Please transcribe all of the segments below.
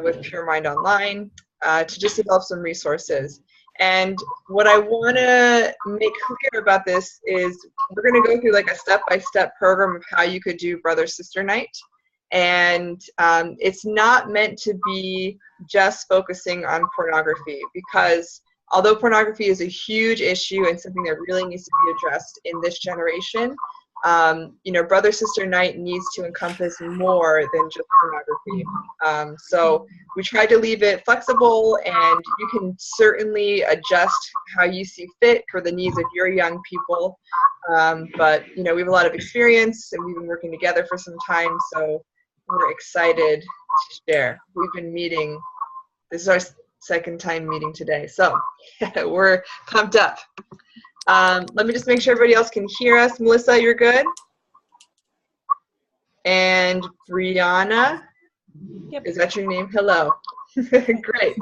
with Pure Mind Online to just develop some resources. And what I want to make clear about this is we're going to go through like a step-by-step program of how you could do brother-sister night. And it's not meant to be just focusing on pornography, because although pornography is a huge issue and something that really needs to be addressed in this generation, you know, brother-sister night needs to encompass more than just pornography. So we tried to leave it flexible, and you can certainly adjust how you see fit for the needs of your young people. But, you know, we have a lot of experience and we've been working together for some time, so we're excited to share. We've been meeting, this is our second time meeting today, so we're pumped up. Let me just make sure everybody else can hear us. Melissa, you're good? And Brianna? Yep. Is that your name? Hello. Great.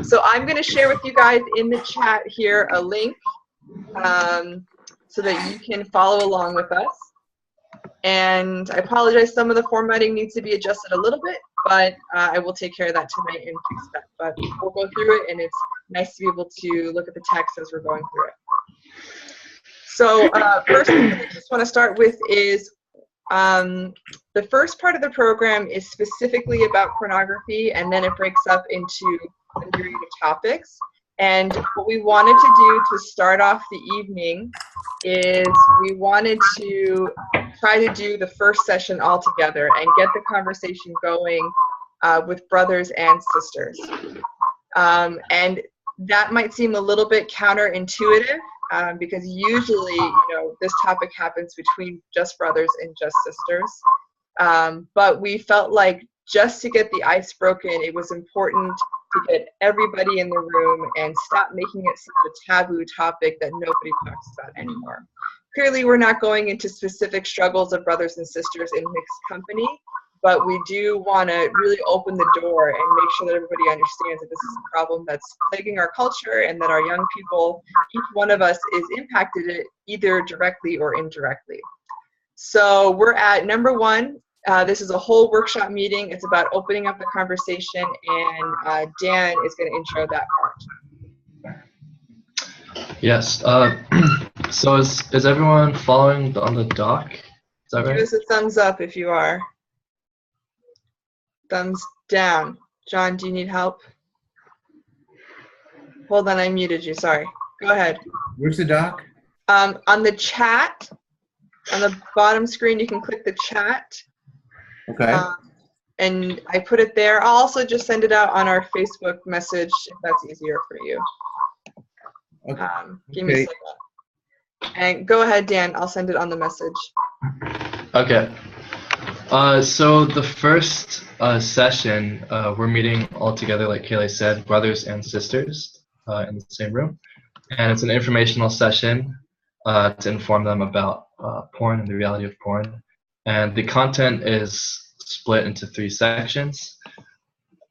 So I'm going to share with you guys in the chat here a link so that you can follow along with us. And I apologize, some of the formatting needs to be adjusted a little bit, but I will take care of that tonight and fix that. But we'll go through it, and it's nice to be able to look at the text as we're going through it. So first thing I just want to start with is the first part of the program is specifically about pornography, and then it breaks up into a myriad of topics. And what we wanted to do to start off the evening is we wanted to try to do the first session all together and get the conversation going with brothers and sisters. And that might seem a little bit counterintuitive because usually, you know, this topic happens between just brothers and just sisters. But we felt like just to get the ice broken, it was important to get everybody in the room and stop making it such a taboo topic that nobody talks about anymore. Clearly, we're not going into specific struggles of brothers and sisters in mixed company, but we do want to really open the door and make sure that everybody understands that this is a problem that's plaguing our culture and that our young people, each one of us is impacted it either directly or indirectly. So we're at number 1. This is a whole workshop meeting. It's about opening up the conversation, and Dan is going to intro that part. Yes. So is everyone following on the doc? Is that right? Give us a thumbs up if you are. Thumbs down. John, do you need help? Hold on, I muted you. Sorry. Go ahead. Where's the doc? On the chat, on the bottom screen, you can click the chat. Okay. And I put it there. I'll also just send it out on our Facebook message if that's easier for you. Okay. Give me a second. And go ahead, Dan. I'll send it on the message. Okay. So the first session, we're meeting all together, like Kayleigh said, brothers and sisters in the same room. And it's an informational session to inform them about porn and the reality of porn. And the content is split into 3 sections.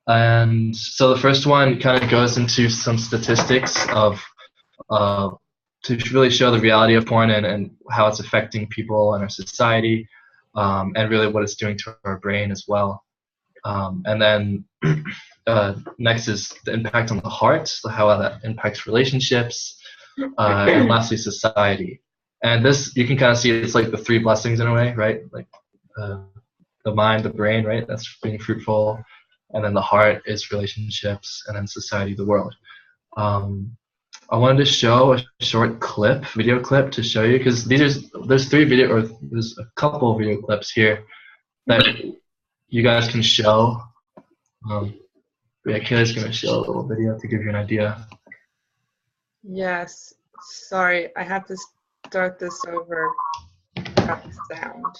And so the first one kind of goes into some statistics of to really show the reality of porn and how it's affecting people in our society, and really what it's doing to our brain as well. And then next is the impact on the heart, so how that impacts relationships, and lastly society. And this, you can kind of see it's like the 3 blessings in a way, right? Like the mind, the brain, right? That's being fruitful. And then the heart is relationships, and then society, the world. I wanted to show a short clip, video clip, to show you, because there's a couple of video clips here that you guys can show. Yeah, Kayleigh's going to show a little video to give you an idea. Yes. Sorry, I have to start this over. Got the sound.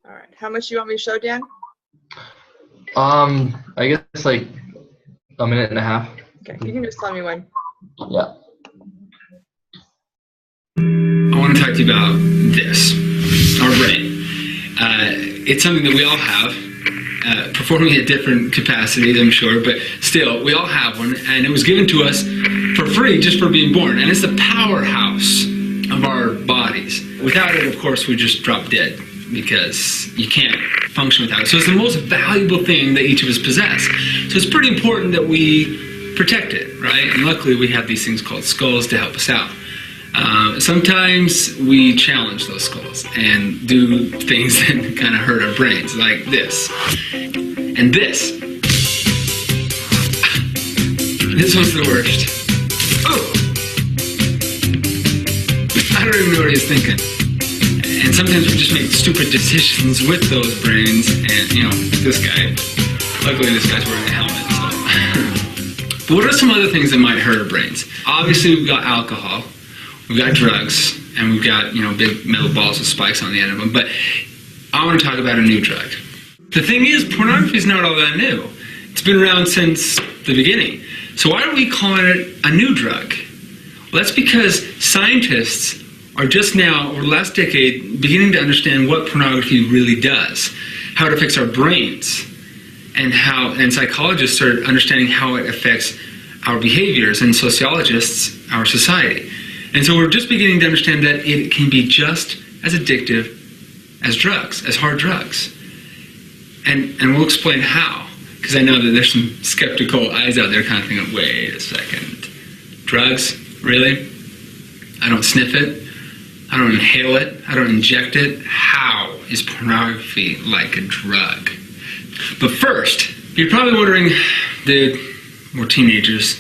All right. How much do you want me to show, Dan? I guess like a minute and a half. Okay. You can just tell me when. Yeah. I want to talk to you about this, our brain. It's something that we all have, performing at different capacities, I'm sure, but still, we all have one, and it was given to us for free just for being born, and it's the powerhouse of our bodies. Without it, of course, we just drop dead because you can't function without it. So it's the most valuable thing that each of us possess. So it's pretty important that we protect it, right? And luckily we have these things called skulls to help us out. Sometimes we challenge those skulls and do things that kind of hurt our brains, like this. And this. This one's the worst. Oh! I don't even know what he's thinking. And sometimes we just make stupid decisions with those brains, and, you know, this guy. Luckily, this guy's wearing a helmet, so. But what are some other things that might hurt our brains? Obviously, we've got alcohol, we've got drugs, and we've got, you know, big metal balls with spikes on the end of them. But I want to talk about a new drug. The thing is, pornography is not all that new. It's been around since the beginning. So why are we calling it a new drug? Well, that's because scientists are just now, over the last decade, beginning to understand what pornography really does, how it affects our brains, and psychologists are understanding how it affects our behaviors, and sociologists, our society. And so we're just beginning to understand that it can be just as addictive as drugs, as hard drugs. And we'll explain how, because I know that there's some skeptical eyes out there kind of thinking, wait a second, drugs? Really? I don't sniff it. I don't inhale it. I don't inject it. How is pornography like a drug? But first, you're probably wondering, dude, we're teenagers.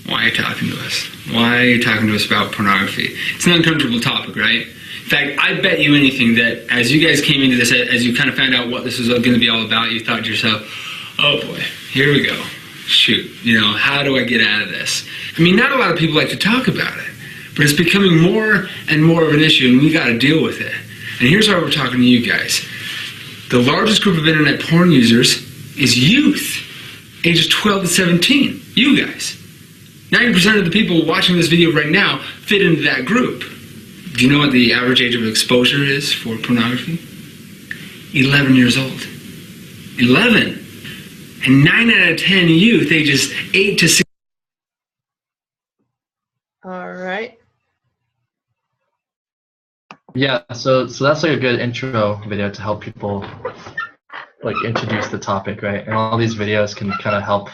Why are you talking to us? Why are you talking to us about pornography? It's an uncomfortable topic, right? In fact, I bet you anything that as you guys came into this, as you kind of found out what this was going to be all about, you thought to yourself, oh boy, here we go. Shoot, you know, how do I get out of this? I mean, not a lot of people like to talk about it. But it's becoming more and more of an issue, and we got to deal with it. And here's why we're talking to you guys. The largest group of internet porn users is youth, ages 12 to 17. You guys. 90% of the people watching this video right now fit into that group. Do you know what the average age of exposure is for pornography? 11 years old. 11. And 9 out of 10 youth, ages 8 to 16. All right. Yeah, so that's like a good intro video to help people like introduce the topic, right? And all these videos can kind of help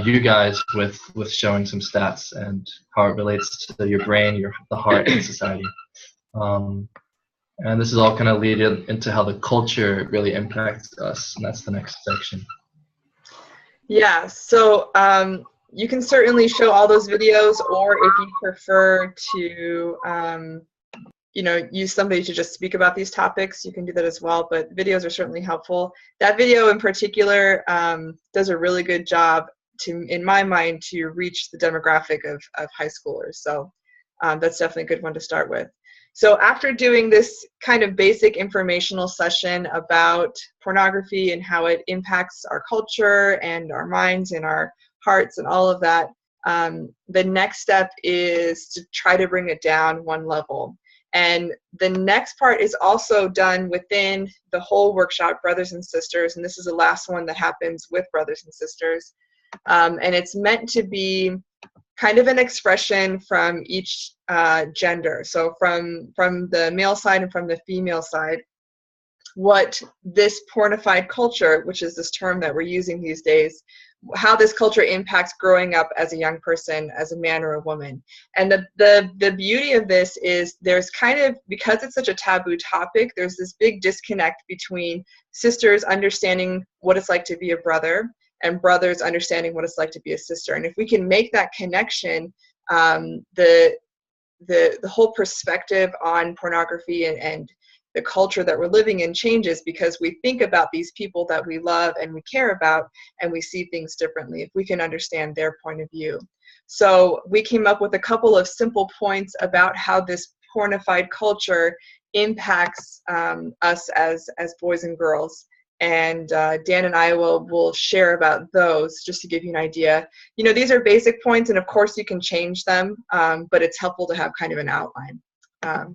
you guys with showing some stats and how it relates to your brain, the heart, and society. And this is all kind of lead into how the culture really impacts us, and that's the next section. Yeah, so you can certainly show all those videos, or if you prefer to you know, use somebody to just speak about these topics, you can do that as well, but videos are certainly helpful. That video in particular does a really good job in my mind, to reach the demographic of high schoolers. So that's definitely a good one to start with. So after doing this kind of basic informational session about pornography and how it impacts our culture and our minds and our hearts and all of that, the next step is to try to bring it down one level. And the next part is also done within the whole workshop, Brothers and Sisters, and this is the last one that happens with Brothers and Sisters. And it's meant to be kind of an expression from each gender. So from the male side and from the female side, what this pornified culture, which is this term that we're using these days, how this culture impacts growing up as a young person, as a man or a woman. And the beauty of this is there's kind of, because it's such a taboo topic, there's this big disconnect between sisters understanding what it's like to be a brother and brothers understanding what it's like to be a sister. And if we can make that connection, the whole perspective on pornography and the culture that we're living in changes, because we think about these people that we love and we care about, and we see things differently if we can understand their point of view. So we came up with a couple of simple points about how this pornified culture impacts us as boys and girls. And Dan and I will share about those just to give you an idea. You know, these are basic points, and of course you can change them, but it's helpful to have kind of an outline.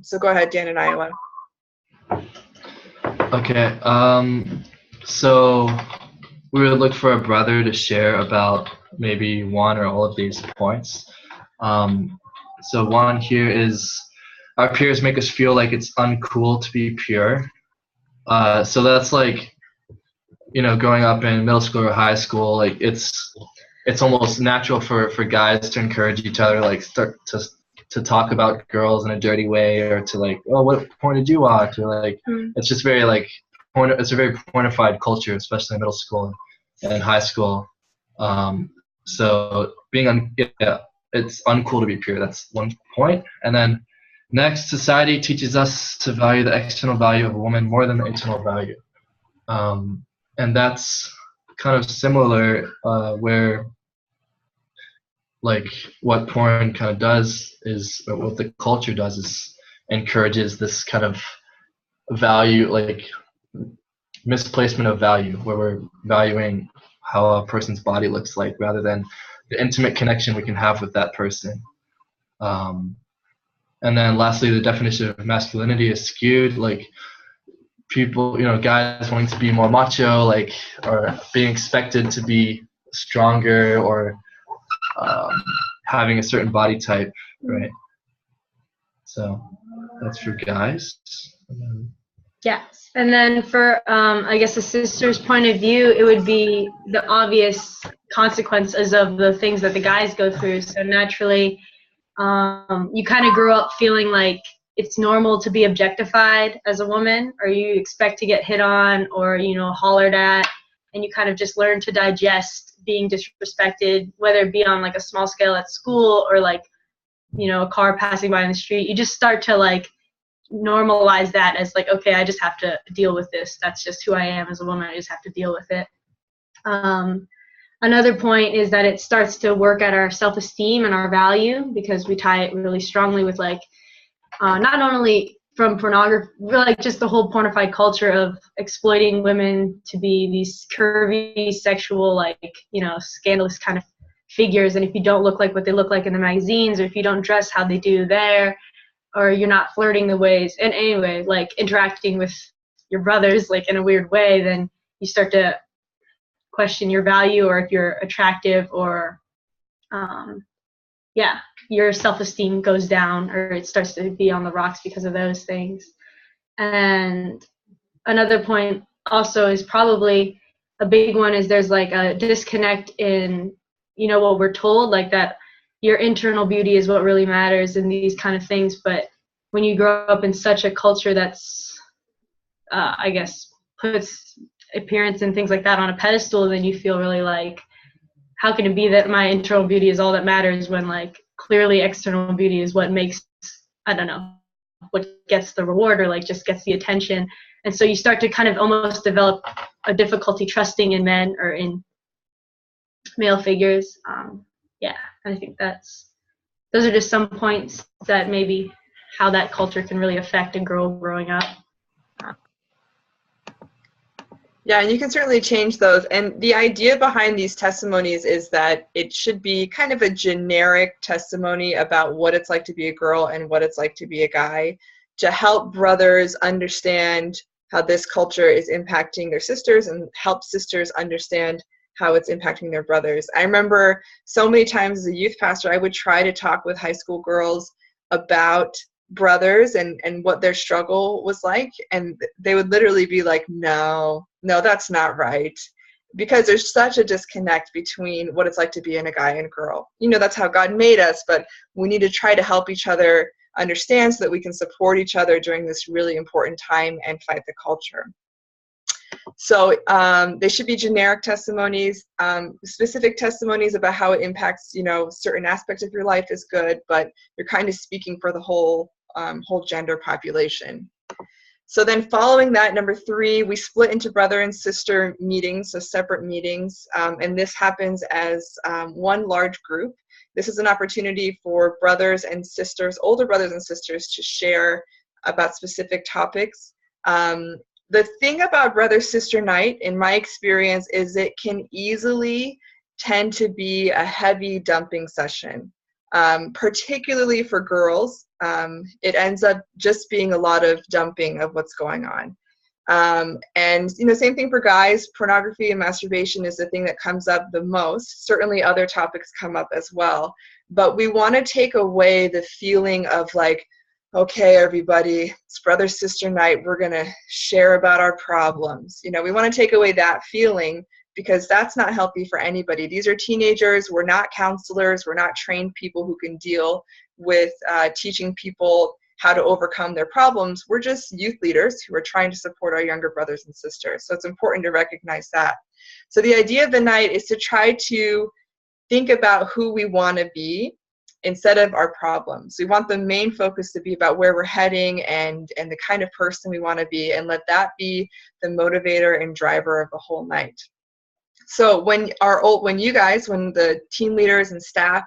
So go ahead, Dan and Iowa. Okay, so we would look for a brother to share about maybe one or all of these points. So one here is our peers make us feel like it's uncool to be pure. So that's like, growing up in middle school or high school, like it's almost natural for guys to encourage each other, like start to talk about girls in a dirty way, or to like, oh, what porn did you watch? Or like, it's just very like, it's a very pornified culture, especially in middle school and high school. So it's uncool to be pure. That's one point. And then next, society teaches us to value the external value of a woman more than the internal value. And that's kind of similar, where like what porn kind of does is, or what the culture does is encourages this kind of value, like misplacement of value, where we're valuing how a person's body looks like rather than the intimate connection we can have with that person. And then lastly, the definition of masculinity is skewed. Like people, guys wanting to be more macho, like, or being expected to be stronger, or having a certain body type, right? So that's for guys. Yes, and then for I guess a sister's point of view, it would be the obvious consequences of the things that the guys go through. So naturally, you kind of grew up feeling like it's normal to be objectified as a woman, or you expect to get hit on, or hollered at, and you kind of just learn to digest being disrespected, whether it be on like a small scale at school, or like a car passing by in the street. You just start to like normalize that as like, okay, I just have to deal with this. That's just who I am as a woman. I just have to deal with it. Another point is that it starts to work at our self-esteem and our value, because we tie it really strongly with like not only from pornography, like just the whole pornified culture of exploiting women to be these curvy, sexual, like, scandalous kind of figures. And if you don't look like what they look like in the magazines, or if you don't dress how they do there, or you're not flirting the ways, and anyway, like interacting with your brothers like in a weird way, then you start to question your value, or if you're attractive, or your self-esteem goes down, or it starts to be on the rocks because of those things. And another point also is probably a big one, is there's like a disconnect in what we're told, like that your internal beauty is what really matters and these kind of things. But when you grow up in such a culture that's I guess puts appearance and things like that on a pedestal, then you feel really like, how can it be that my internal beauty is all that matters, when like clearly external beauty is what makes, I don't know, what gets the reward, or like just gets the attention. And so you start to kind of almost develop a difficulty trusting in men or in male figures. I think those are just some points that maybe how that culture can really affect a girl growing up. Yeah, and you can certainly change those. And the idea behind these testimonies is that it should be kind of a generic testimony about what it's like to be a girl and what it's like to be a guy, to help brothers understand how this culture is impacting their sisters, and help sisters understand how it's impacting their brothers. I remember so many times as a youth pastor, I would try to talk with high school girls about brothers and what their struggle was like, and they would literally be like, no, that's not right, because there's such a disconnect between what it's like to be in a guy and girl. That's how God made us, but we need to try to help each other understand so that we can support each other during this really important time and fight the culture. So they should be generic testimonies. Specific testimonies about how it impacts, certain aspects of your life is good, but you're kind of speaking for the whole gender population. So then following that, number 3, we split into brother and sister meetings, so separate meetings, and this happens as one large group. This is an opportunity for brothers and sisters, older brothers and sisters, to share about specific topics. The thing about brother-sister night, in my experience, is it can easily tend to be a heavy dumping session, particularly for girls. It ends up just being a lot of dumping of what's going on. And same thing for guys. Pornography and masturbation is the thing that comes up the most. Certainly other topics come up as well. but we want to take away the feeling of like, okay, everybody, it's brother sister night, we're going to share about our problems. You know, we want to take away that feeling, because that's not healthy for anybody. These are teenagers. We're not counselors. We're not trained people who can deal with teaching people how to overcome their problems. We're just youth leaders who are trying to support our younger brothers and sisters. So it's important to recognize that. So the idea of the night is to try to think about who we want to be instead of our problems. We want the main focus to be about where we're heading and the kind of person we want to be, and let that be the motivator and driver of the whole night. So when the team leaders and staff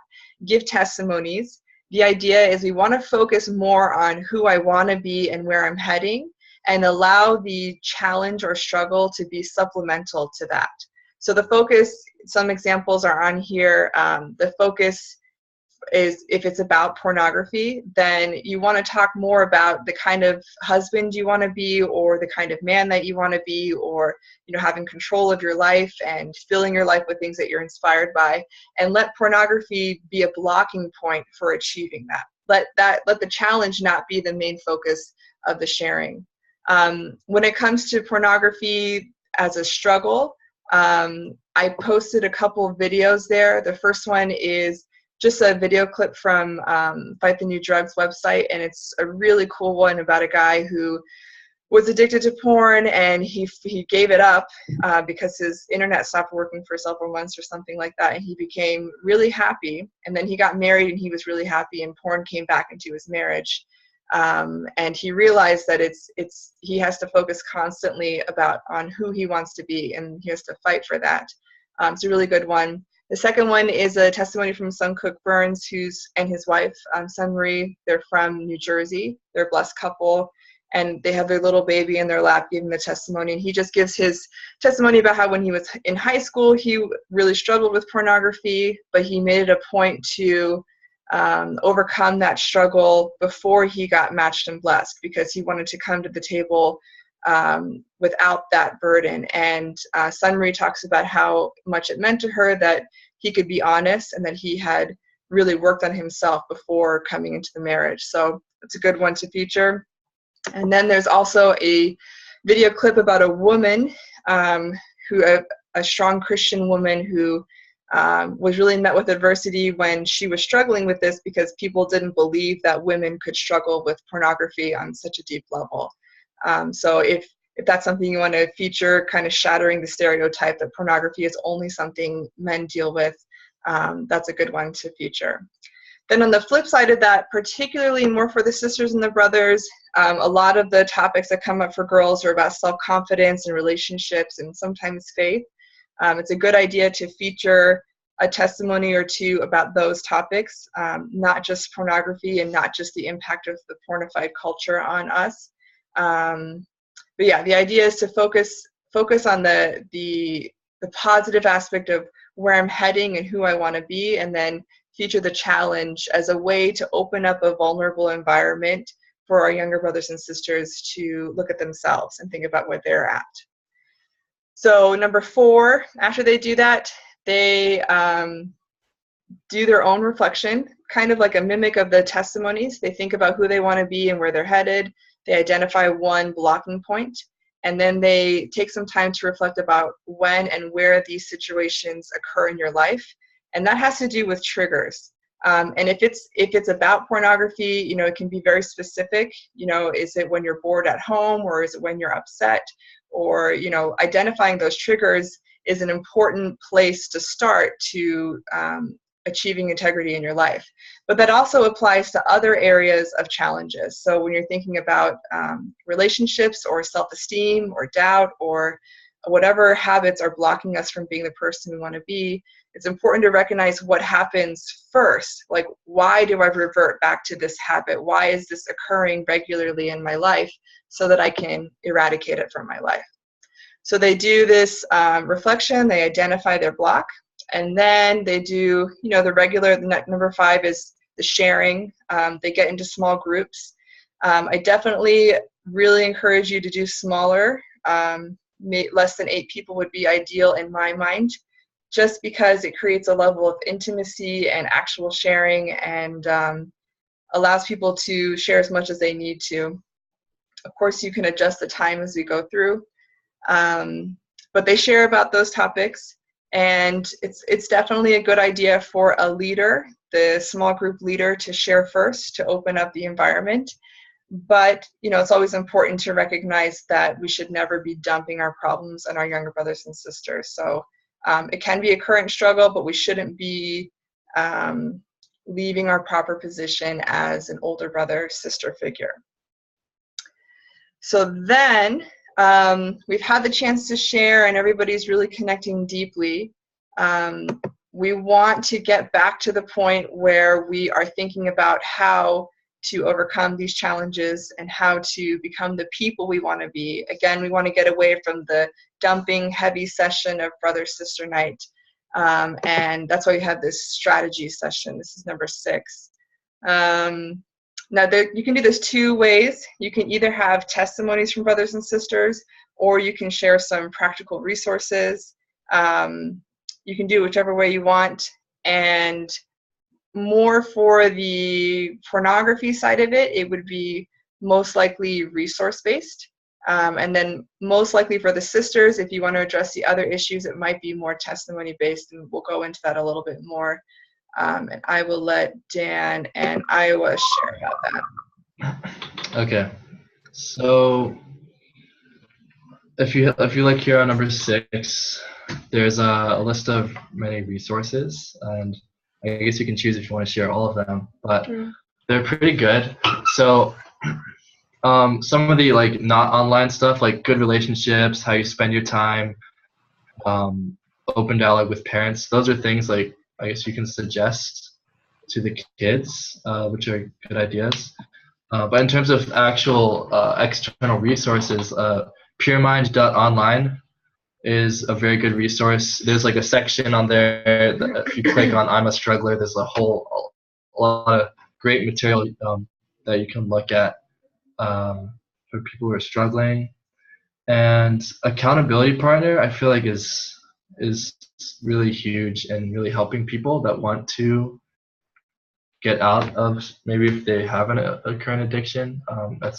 give testimonies, the idea is we want to focus more on who I want to be and where I'm heading, and allow the challenge or struggle to be supplemental to that. So the focus, some examples are on here. The focus is, if it's about pornography, then you want to talk more about the kind of husband you want to be, or the kind of man that you want to be, or, you know, having control of your life and filling your life with things that you're inspired by, and let pornography be a blocking point for achieving that. Let the challenge not be the main focus of the sharing. When it comes to pornography as a struggle, I posted a couple of videos there. The first one is just a video clip from Fight the New Drugs website, and it's a really cool one about a guy who was addicted to porn, and he gave it up because his internet stopped working for several months or something like that, and he became really happy. And then he got married, and he was really happy, and porn came back into his marriage. And he realized that he has to focus constantly on who he wants to be, and he has to fight for that. It's a really good one. The second one is a testimony from Suncook Burns, and his wife, Sunmarie. They're from New Jersey. They're a blessed couple, and they have their little baby in their lap giving the testimony. And he just gives his testimony about how when he was in high school, he really struggled with pornography, but he made it a point to overcome that struggle before he got matched and blessed, because he wanted to come to the table without that burden. And Sunmarie talks about how much it meant to her that he could be honest, and that he had really worked on himself before coming into the marriage. So it's a good one to feature. And then there's also a video clip about a woman, a strong Christian woman who was really met with adversity when she was struggling with this, because people didn't believe that women could struggle with pornography on such a deep level. So if that's something you want to feature, kind of shattering the stereotype that pornography is only something men deal with, that's a good one to feature. Then on the flip side of that, particularly more for the sisters and the brothers, a lot of the topics that come up for girls are about self-confidence and relationships and sometimes faith. It's a good idea to feature a testimony or two about those topics, not just pornography and not just the impact of the pornified culture on us. But yeah, the idea is to focus on the positive aspect of where I'm heading and who I want to be, and then feature the challenge as a way to open up a vulnerable environment for our younger brothers and sisters to look at themselves and think about where they're at. So number 4, after they do that, they do their own reflection, kind of like a mimic of the testimonies. They think about who they want to be and where they're headed. They identify one blocking point, and then they take some time to reflect about when and where these situations occur in your life. And that has to do with triggers. And if it's about pornography, you know, it can be very specific. You know, is it when you're bored at home, or is it when you're upset? Or, you know, identifying those triggers is an important place to start to achieving integrity in your life. But that also applies to other areas of challenges. So when you're thinking about relationships or self-esteem or doubt or whatever habits are blocking us from being the person we want to be, it's important to recognize what happens first. Like, why do I revert back to this habit? Why is this occurring regularly in my life, so that I can eradicate it from my life? So they do this reflection, they identify their block, and then they do, you know, the regular, number 5 is the sharing. They get into small groups. I definitely really encourage you to do smaller. Less than 8 people would be ideal in my mind. just because it creates a level of intimacy and actual sharing, and allows people to share as much as they need to. Of course, you can adjust the time as we go through, but they share about those topics, and it's definitely a good idea for a leader, the small group leader, to share first, to open up the environment. But, it's always important to recognize that we should never be dumping our problems on our younger brothers and sisters. So it can be a current struggle, but we shouldn't be leaving our proper position as an older brother, sister figure. So then we've had the chance to share and everybody's really connecting deeply. We want to get back to the point where we are thinking about how to overcome these challenges and how to become the people we want to be. Again, we want to get away from the dumping heavy session of brother-sister night. And that's why we have this strategy session. This is number 6. Now, you can do this 2 ways. You can either have testimonies from brothers and sisters, or you can share some practical resources. You can do whichever way you want. And more for the pornography side of it, it would be most likely resource-based. And then most likely for the sisters, if you want to address the other issues, it might be more testimony-based, and we'll go into that a little bit more. And I will let Dan and Iowa share about that. Okay. So if you look here on number 6, there's a list of many resources, and I guess you can choose if you want to share all of them, but they're pretty good. So some of the not online stuff, like good relationships, how you spend your time, open dialogue with parents, those are things I guess you can suggest to the kids, which are good ideas. But in terms of actual external resources, puremind.online is a very good resource. There's a section on there that if you click on I'm a Struggler, there's a lot of great material that you can look at for people who are struggling. And accountability partner, I feel like is really huge and really helping people that want to get out of, maybe if they have a current addiction. I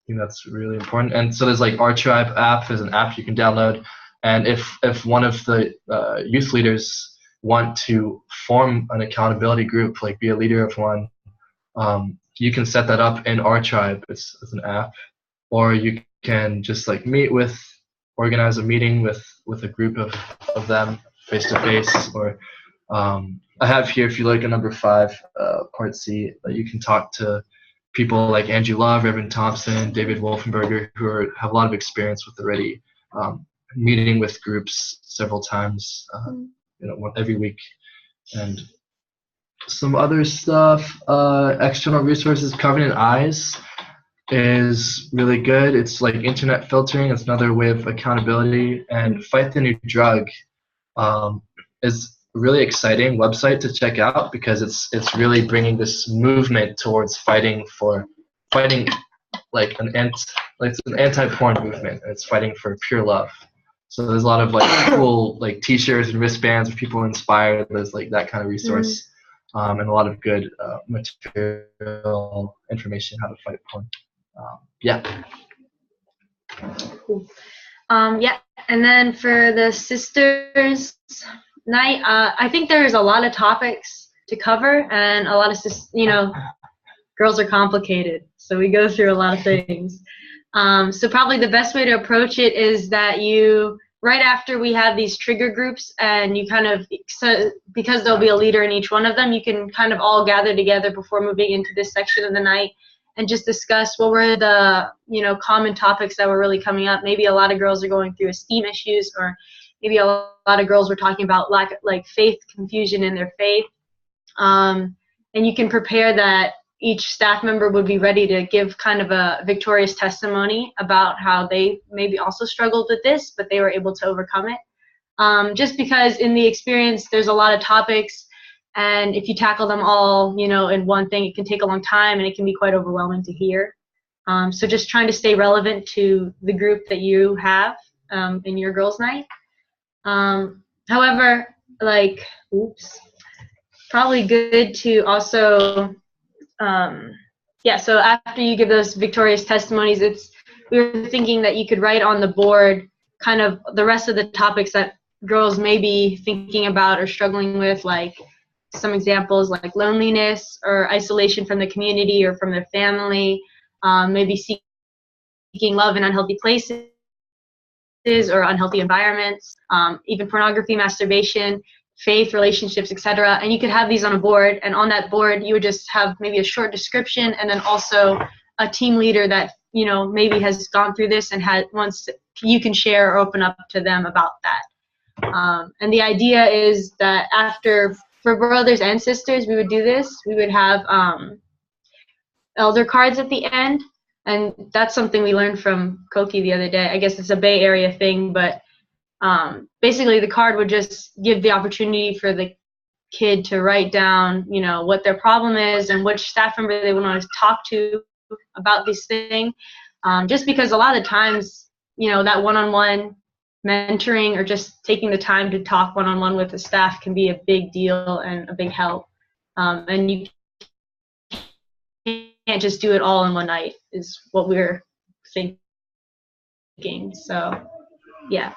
think that's really important. And so there's Our Tribe app is an app you can download. And if one of the youth leaders want to form an accountability group, be a leader of one, you can set that up in Our Tribe. It's an app. Or you can just organize a meeting with a group of them face to face. Or I have here, if you look at number 5, part C, you can talk to people like Andrew Love, Reverend Thompson, David Wolfenberger, who have a lot of experience with already meeting with groups several times, every week. And some other stuff, external resources, Covenant Eyes is really good. It's internet filtering. It's another way of accountability. And Fight the New Drug is a really exciting website to check out, because it's really bringing this movement towards fighting it's an anti-porn movement. It's fighting for pure love. So there's a lot of cool t-shirts and wristbands with people inspired. There's that kind of resource, and a lot of good material information how to fight porn. Yeah. Cool. Yeah, and then for the sisters night, I think there's a lot of topics to cover, and a lot of girls are complicated, so we go through a lot of things. So probably the best way to approach it is that right after we have these trigger groups, and you because there'll be a leader in each one of them, you can kind of all gather together before moving into this section of the night and just discuss what were the common topics that were really coming up. Maybe a lot of girls are going through esteem issues, or maybe a lot of girls were talking about faith confusion in their faith. And you can prepare that each staff member would be ready to give kind of a victorious testimony about how they maybe also struggled with this, but they were able to overcome it. Just because in the experience, there's a lot of topics, and if you tackle them all, in one thing, it can take a long time, and it can be quite overwhelming to hear. So just trying to stay relevant to the group that you have in your girls' night. However, like, probably good to also, yeah, so after you give those victorious testimonies, we were thinking that you could write on the board kind of the rest of the topics that girls may be thinking about or struggling with, like some examples like loneliness or isolation from the community or from their family, maybe seeking love in unhealthy places or unhealthy environments, even pornography, masturbation, faith, relationships, etc. And you could have these on a board, and on that board you would just have maybe a short description, and then also a team leader that maybe has gone through this and wants you can share or open up to them about that. And the idea is that for brothers and sisters, we would do this. We would have elder cards at the end, and that's something we learned from Koki the other day. I guess it's a Bay Area thing, but basically the card would just give the opportunity for the kid to write down, what their problem is and which staff member they would want to talk to about this thing. Just because a lot of times, that one-on-one mentoring or just taking the time to talk one-on-one with the staff can be a big deal and a big help. And you can't just do it all in one night is what we're thinking. So, yeah.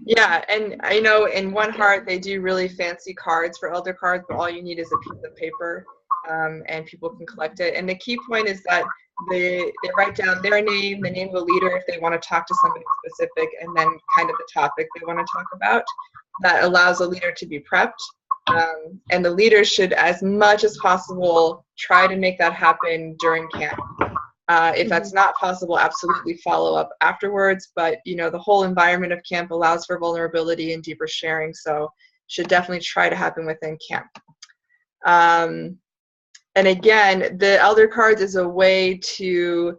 Yeah, and I know in One Heart they do really fancy cards for elder cards, but all you need is a piece of paper, and people can collect it. And the key point is that they write down their name, the name of a leader if they want to talk to somebody specific, and then kind of the topic they want to talk about. That allows a leader to be prepped. And the leader should, as much as possible, try to make that happen during camp. If that's not possible, absolutely follow up afterwards. But, the whole environment of camp allows for vulnerability and deeper sharing, so should definitely try to happen within camp. And again, the elder cards is a way to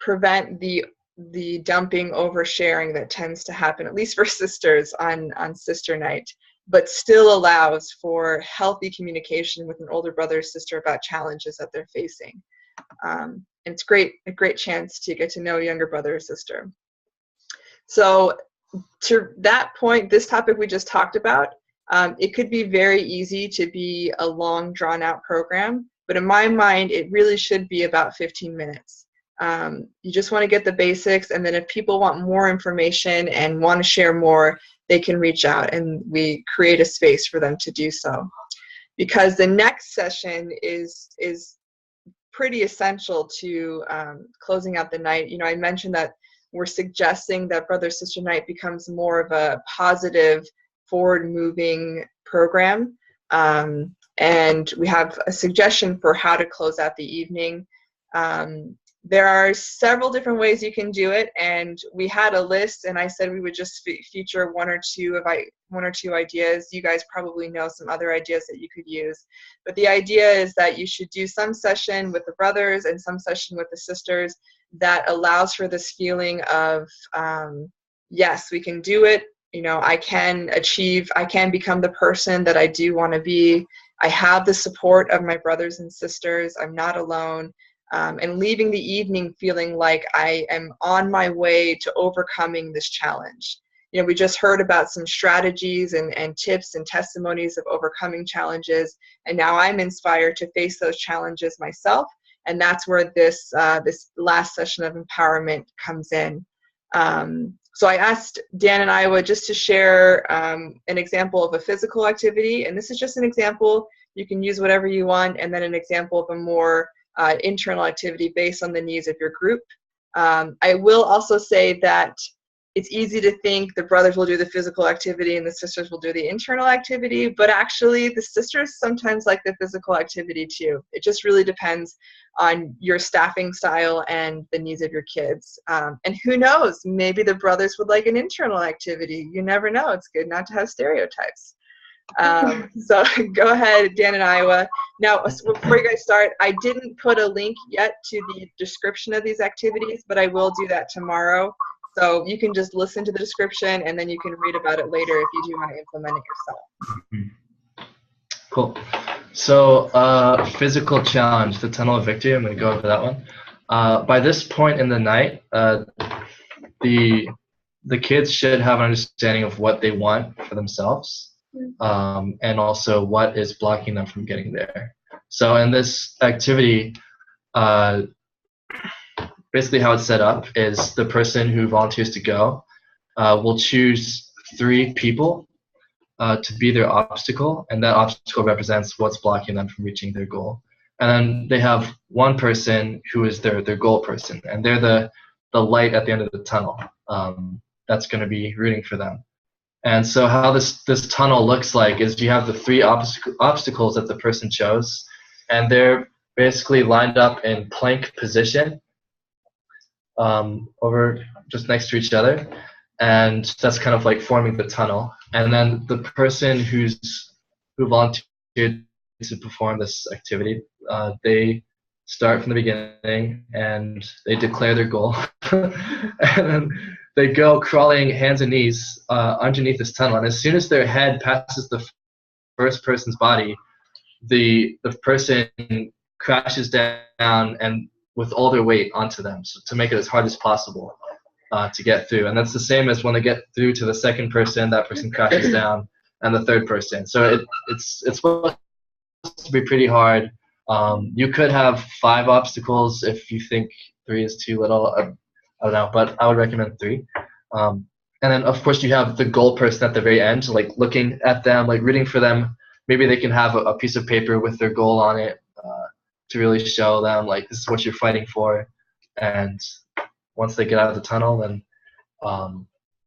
prevent the dumping, oversharing that tends to happen, at least for sisters on sister night, but still allows for healthy communication with an older brother or sister about challenges that they're facing. And it's a great chance to get to know a younger brother or sister. So to that point, this topic we just talked about, it could be very easy to be a long, drawn-out program, but in my mind, it really should be about 15 minutes. You just want to get the basics, and then if people want more information and want to share more, they can reach out, and we create a space for them to do so. Because the next session is pretty essential to closing out the night. I mentioned that we're suggesting that brother-sister night becomes more of a positive, forward-moving program. And we have a suggestion for how to close out the evening. There are several different ways you can do it, and we had a list, and I said we would just feature one or two ideas. You guys probably know some other ideas that you could use, but the idea is that you should do some session with the brothers and some session with the sisters that allows for this feeling of, yes, we can do it. I can become the person that I do want to be. I have the support of my brothers and sisters. I'm not alone. And leaving the evening feeling like I am on my way to overcoming this challenge. We just heard about some strategies and tips and testimonies of overcoming challenges, and now I'm inspired to face those challenges myself, and that's where this last session of empowerment comes in. So I asked Dan and Iowa just to share an example of a physical activity, and this is just an example. You can use whatever you want, and then an example of a more internal activity based on the needs of your group. I will also say that it's easy to think the brothers will do the physical activity and the sisters will do the internal activity, but actually the sisters sometimes like the physical activity too. It just really depends on your staffing style and the needs of your kids. And who knows, maybe the brothers would like an internal activity. You never know. It's good not to have stereotypes. So go ahead, Dan and Iowa. Now, before you guys start, I didn't put a link yet to the description of these activities, but I will do that tomorrow. So you can just listen to the description, and then you can read about it later if you do want to implement it yourself. Cool. So physical challenge, the tunnel of victory. I'm going to go over that one. By this point in the night, the the kids should have an understanding of what they want for themselves, and also what is blocking them from getting there. So in this activity, basically how it's set up is the person who volunteers to go will choose 3 people to be their obstacle, and that obstacle represents what's blocking them from reaching their goal. And then they have one person who is their goal person, and they're the light at the end of the tunnel that's going to be rooting for them. And so how this tunnel looks like is you have the 3 obstacles that the person chose, and they're basically lined up in plank position over just next to each other, and that's kind of like forming the tunnel. And then the person who volunteered to perform this activity, they start from the beginning and they declare their goal, and then they go crawling hands and knees underneath this tunnel. And as soon as their head passes the first person's body, the person crashes down and with all their weight onto them, so to make it as hard as possible to get through. And that's the same as when they get through to the second person, that person crashes down, and the third person. So it's supposed to be pretty hard. You could have 5 obstacles if you think 3 is too little. I don't know, but I would recommend 3. And then of course you have the goal person at the very end, like looking at them, like rooting for them. Maybe they can have a piece of paper with their goal on it to really show them like this is what you're fighting for. And once they get out of the tunnel, then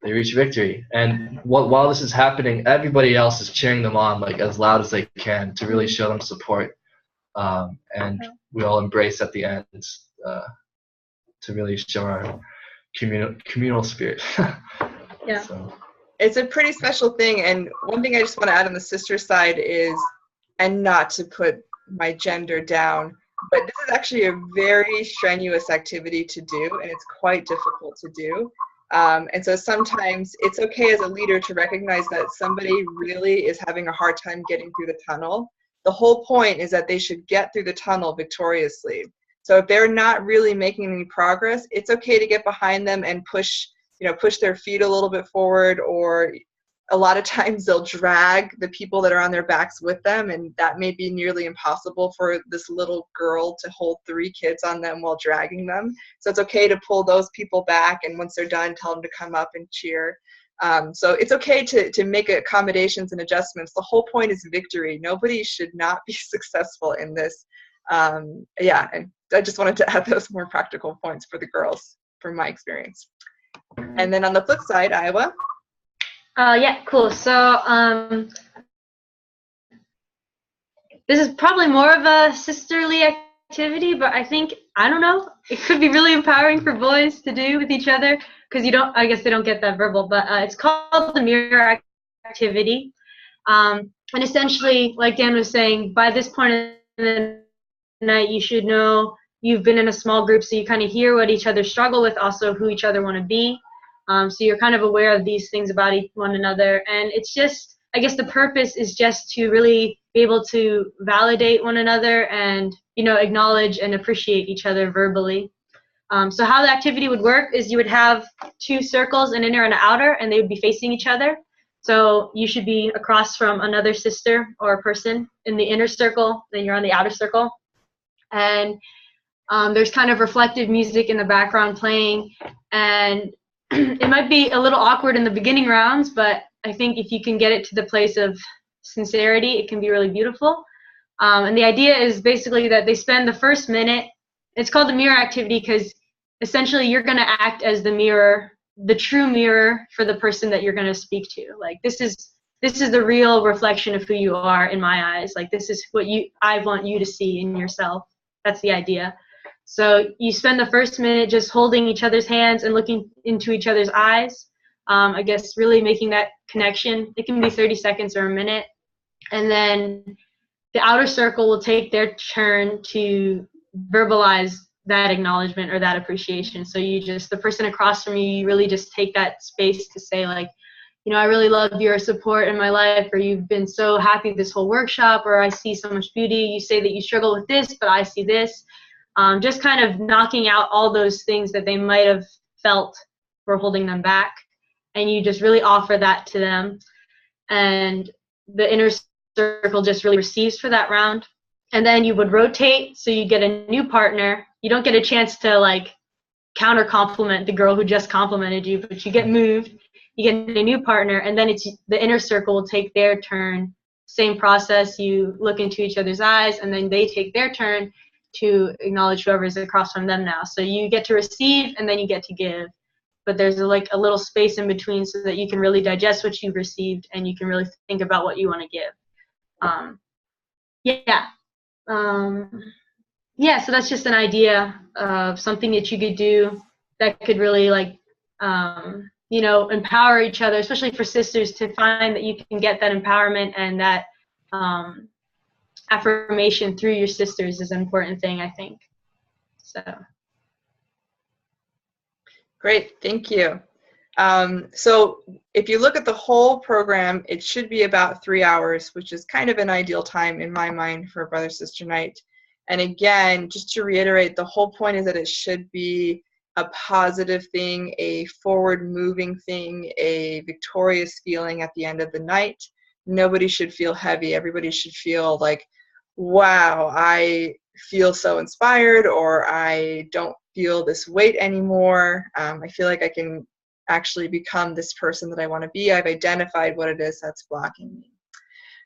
they reach victory. And while this is happening, everybody else is cheering them on like as loud as they can to really show them support. And we all embrace at the end to really show our communal spirit. Yeah. So. It's a pretty special thing. And one thing I just want to add on the sister side is, and not to put my gender down, but this is actually a very strenuous activity to do, and it's quite difficult to do. And so sometimes it's okay as a leader to recognize that somebody really is having a hard time getting through the tunnel. The whole point is that they should get through the tunnel victoriously. So if they're not really making any progress, it's okay to get behind them and push their feet a little bit forward, or a lot of times they'll drag the people that are on their backs with them, and that may be nearly impossible for this little girl to hold 3 kids on them while dragging them. So it's okay to pull those people back, and once they're done, tell them to come up and cheer. So it's okay to make accommodations and adjustments. The whole point is victory. Nobody should not be successful in this. And I just wanted to add those more practical points for the girls from my experience. And then on the flip side, Iowa. Yeah, cool. So this is probably more of a sisterly activity, but I don't know, it could be really empowering for boys to do with each other, because I guess they don't get that verbal, but it's called the mirror activity. And essentially, like Dan was saying, by this point in the night, you should know you've been in a small group, so you kind of hear what each other struggle with, also who each other want to be. So you're kind of aware of these things about one another. And it's just, I guess the purpose is just to really be able to validate one another and, acknowledge and appreciate each other verbally. So how the activity would work is you would have 2 circles, an inner and an outer, and they would be facing each other. So you should be across from another sister or a person in the inner circle, then you're on the outer circle. And there's kind of reflective music in the background playing, and it might be a little awkward in the beginning rounds, but I think if you can get it to the place of sincerity, it can be really beautiful. And the idea is basically that they spend the first minute, it's called the mirror activity because essentially you're going to act as the mirror, the true mirror for the person that you're going to speak to. Like this is the real reflection of who you are in my eyes. Like this is what I want you to see in yourself. That's the idea. So you spend the first minute just holding each other's hands and looking into each other's eyes. I guess really making that connection. It can be 30 seconds or a minute. And then the outer circle will take their turn to verbalize that acknowledgement or that appreciation. So the person across from you really just take that space to say like, I really love your support in my life, or you've been so happy this whole workshop, or I see so much beauty. You say that you struggle with this, but I see this. Just kind of knocking out all those things that they might have felt were holding them back. and you just really offer that to them, and the inner circle just really receives for that round. And then you would rotate, so you get a new partner. You don't get a chance to like counter compliment the girl who just complimented you, but you get moved, you get a new partner, and then it's the inner circle will take their turn. Same process, you look into each other's eyes, and then they take their turn to acknowledge whoever's across from them now. So you get to receive, and then you get to give. But there's like a little space in between so that you can really digest what you've received, and you can really think about what you want to give. So that's just an idea of something that you could do that could really like, empower each other, especially for sisters, to find that you can get that empowerment and that affirmation through your sisters is an important thing, I think. So. Great, thank you. So if you look at the whole program, it should be about 3 hours, which is kind of an ideal time in my mind for a brother-sister night. And again, just to reiterate, the whole point is that it should be a positive thing, a forward-moving thing, a victorious feeling at the end of the night. Nobody should feel heavy. Everybody should feel like, wow, I feel so inspired, or I don't feel this weight anymore. I feel like I can actually become this person that I want to be. I've identified what it is that's blocking me.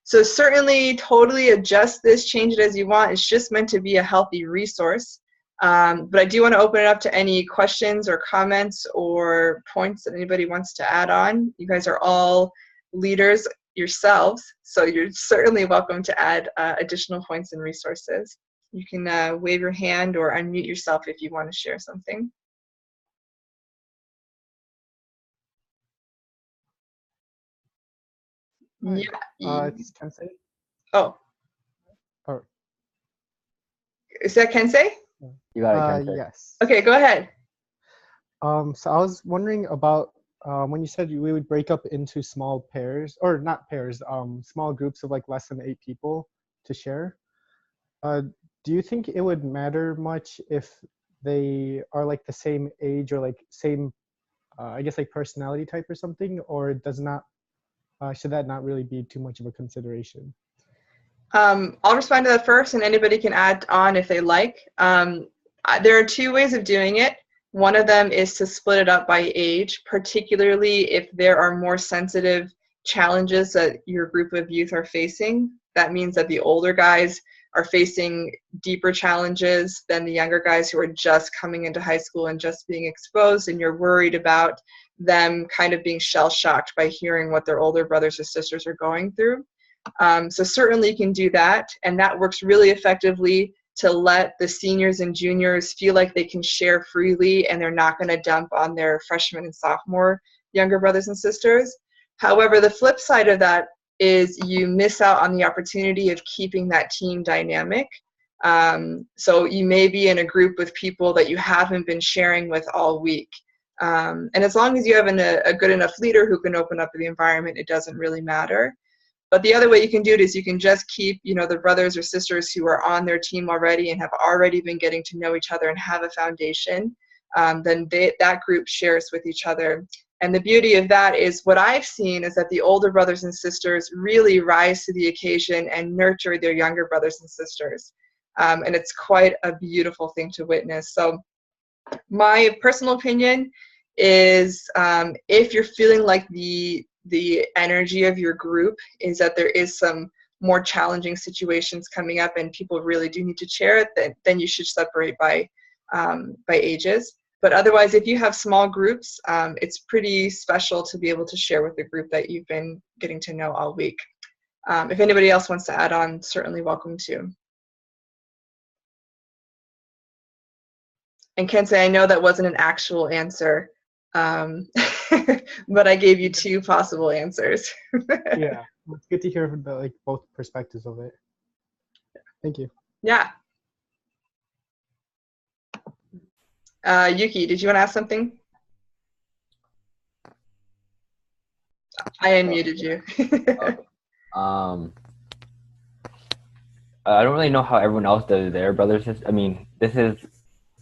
So certainly totally adjust this, change it as you want. It's just meant to be a healthy resource. But I do want to open it up to any questions or comments or points that anybody wants to add on. You guys are all leaders yourselves, so you're certainly welcome to add additional points and resources. You can wave your hand or unmute yourself if you want to share something. Yeah. It's Kensei. Oh. Or, is that Kensei? You got it, Kensei. Yes. Okay, go ahead. So I was wondering about when you said we would break up into small pairs, or not pairs, small groups of like less than 8 people to share. Do you think it would matter much if they are like the same age or like same, I guess like personality type or something, or does not? Should that not really be too much of a consideration? I'll respond to that first, and anybody can add on if they like. There are 2 ways of doing it. One of them is to split it up by age, particularly if there are more sensitive challenges that your group of youth are facing. That means that the older guys are facing deeper challenges than the younger guys who are just coming into high school and just being exposed, and you're worried about them kind of being shell-shocked by hearing what their older brothers or sisters are going through. So certainly you can do that, and that works really effectively to let the seniors and juniors feel like they can share freely and they're not going to dump on their freshman and sophomore younger brothers and sisters. However, the flip side of that is you miss out on the opportunity of keeping that team dynamic. So you may be in a group with people that you haven't been sharing with all week. And as long as you have a good enough leader who can open up the environment, it doesn't really matter. But the other way you can do it is you can just keep, the brothers or sisters who are on their team already and have already been getting to know each other and have a foundation. Then that group shares with each other. And the beauty of that is what I've seen is that the older brothers and sisters really rise to the occasion and nurture their younger brothers and sisters. And it's quite a beautiful thing to witness. So my personal opinion is if you're feeling like the energy of your group is that there is some more challenging situations coming up and people really do need to share it, then you should separate by ages. But otherwise, if you have small groups, it's pretty special to be able to share with the group that you've been getting to know all week. If anybody else wants to add on, certainly welcome to. And Kensei, I know that wasn't an actual answer, but I gave you 2 possible answers. Yeah, it's good to hear both perspectives of it. Thank you. Yeah. Yuki, did you want to ask something? I unmuted you. I don't really know how everyone else does their brother sister. I mean, this is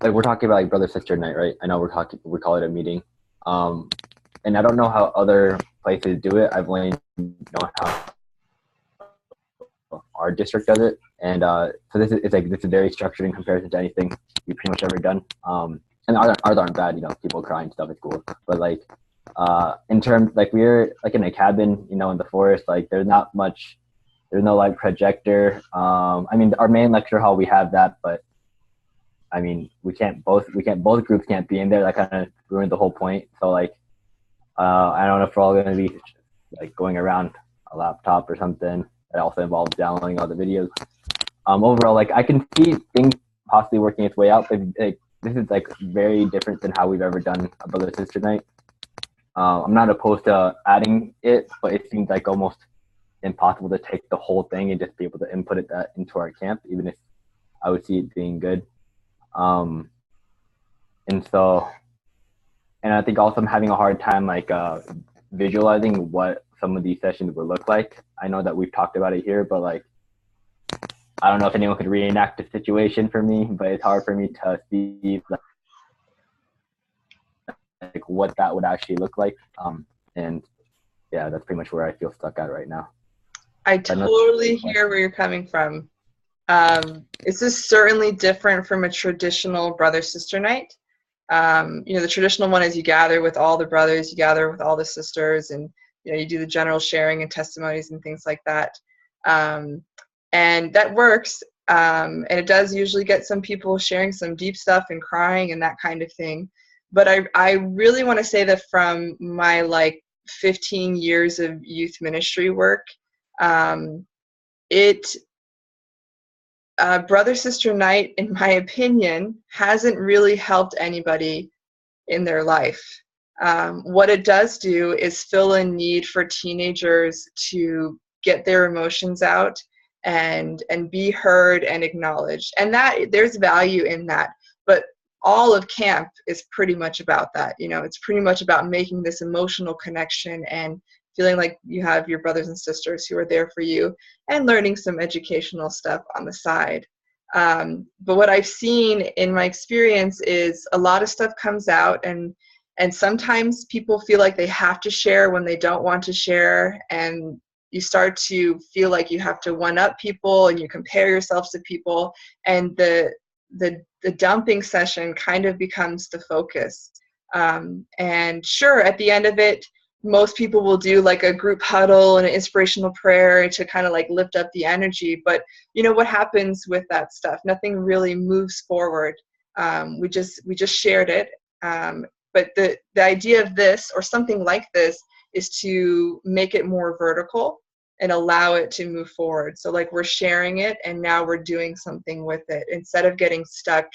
like we're talking about like brother sister night, right? I know we call it a meeting. and I don't know how other places do it. I've only known how our district does it, and so this is very structured in comparison to anything we've pretty much ever done. And ours aren't bad, people cry and stuff is cool, but like in terms, like we're like in a cabin, in the forest, like there's no like projector. I mean, our main lecture hall, we have that, but I mean, both groups can't be in there. That kind of ruined the whole point. So like I don't know if we're all going to be like going around a laptop or something. That also involves downloading all the videos. Overall, like I can see things possibly working its way out, but like, this is like very different than how we've ever done a brother sister night. I'm not opposed to adding it, but it seems like almost impossible to take the whole thing and just be able to input that into our camp, even if I would see it being good. And I think also I'm having a hard time like visualizing what some of these sessions would look like. I know that we've talked about it here, but like I don't know if anyone could reenact the situation for me, but it's hard for me to see like what that would actually look like. And yeah, that's pretty much where I feel stuck at right now. I totally hear where you're coming from. This is certainly different from a traditional brother-sister night. The traditional one is you gather with all the brothers, you gather with all the sisters, and you do the general sharing and testimonies and things like that. And that works, and it does usually get some people sharing some deep stuff and crying and that kind of thing. But I really want to say that from my like 15 years of youth ministry work, brother sister night, in my opinion, hasn't really helped anybody in their life. What it does do is fill a need for teenagers to get their emotions out and be heard and acknowledged, and that there's value in that. But all of camp is pretty much about that. It's pretty much about making this emotional connection and feeling like you have your brothers and sisters who are there for you, and learning some educational stuff on the side. But what I've seen in my experience is a lot of stuff comes out, and sometimes people feel like they have to share when they don't want to share, and you start to feel like you have to one-up people, and you compare yourselves to people, and the dumping session kind of becomes the focus. And sure, at the end of it, most people will do like a group huddle and an inspirational prayer to kind of like lift up the energy. But what happens with that stuff? Nothing really moves forward. We just shared it. But the idea of this, or something like this, is to make it more vertical and allow it to move forward. So like we're sharing it, and now we're doing something with it. Instead of getting stuck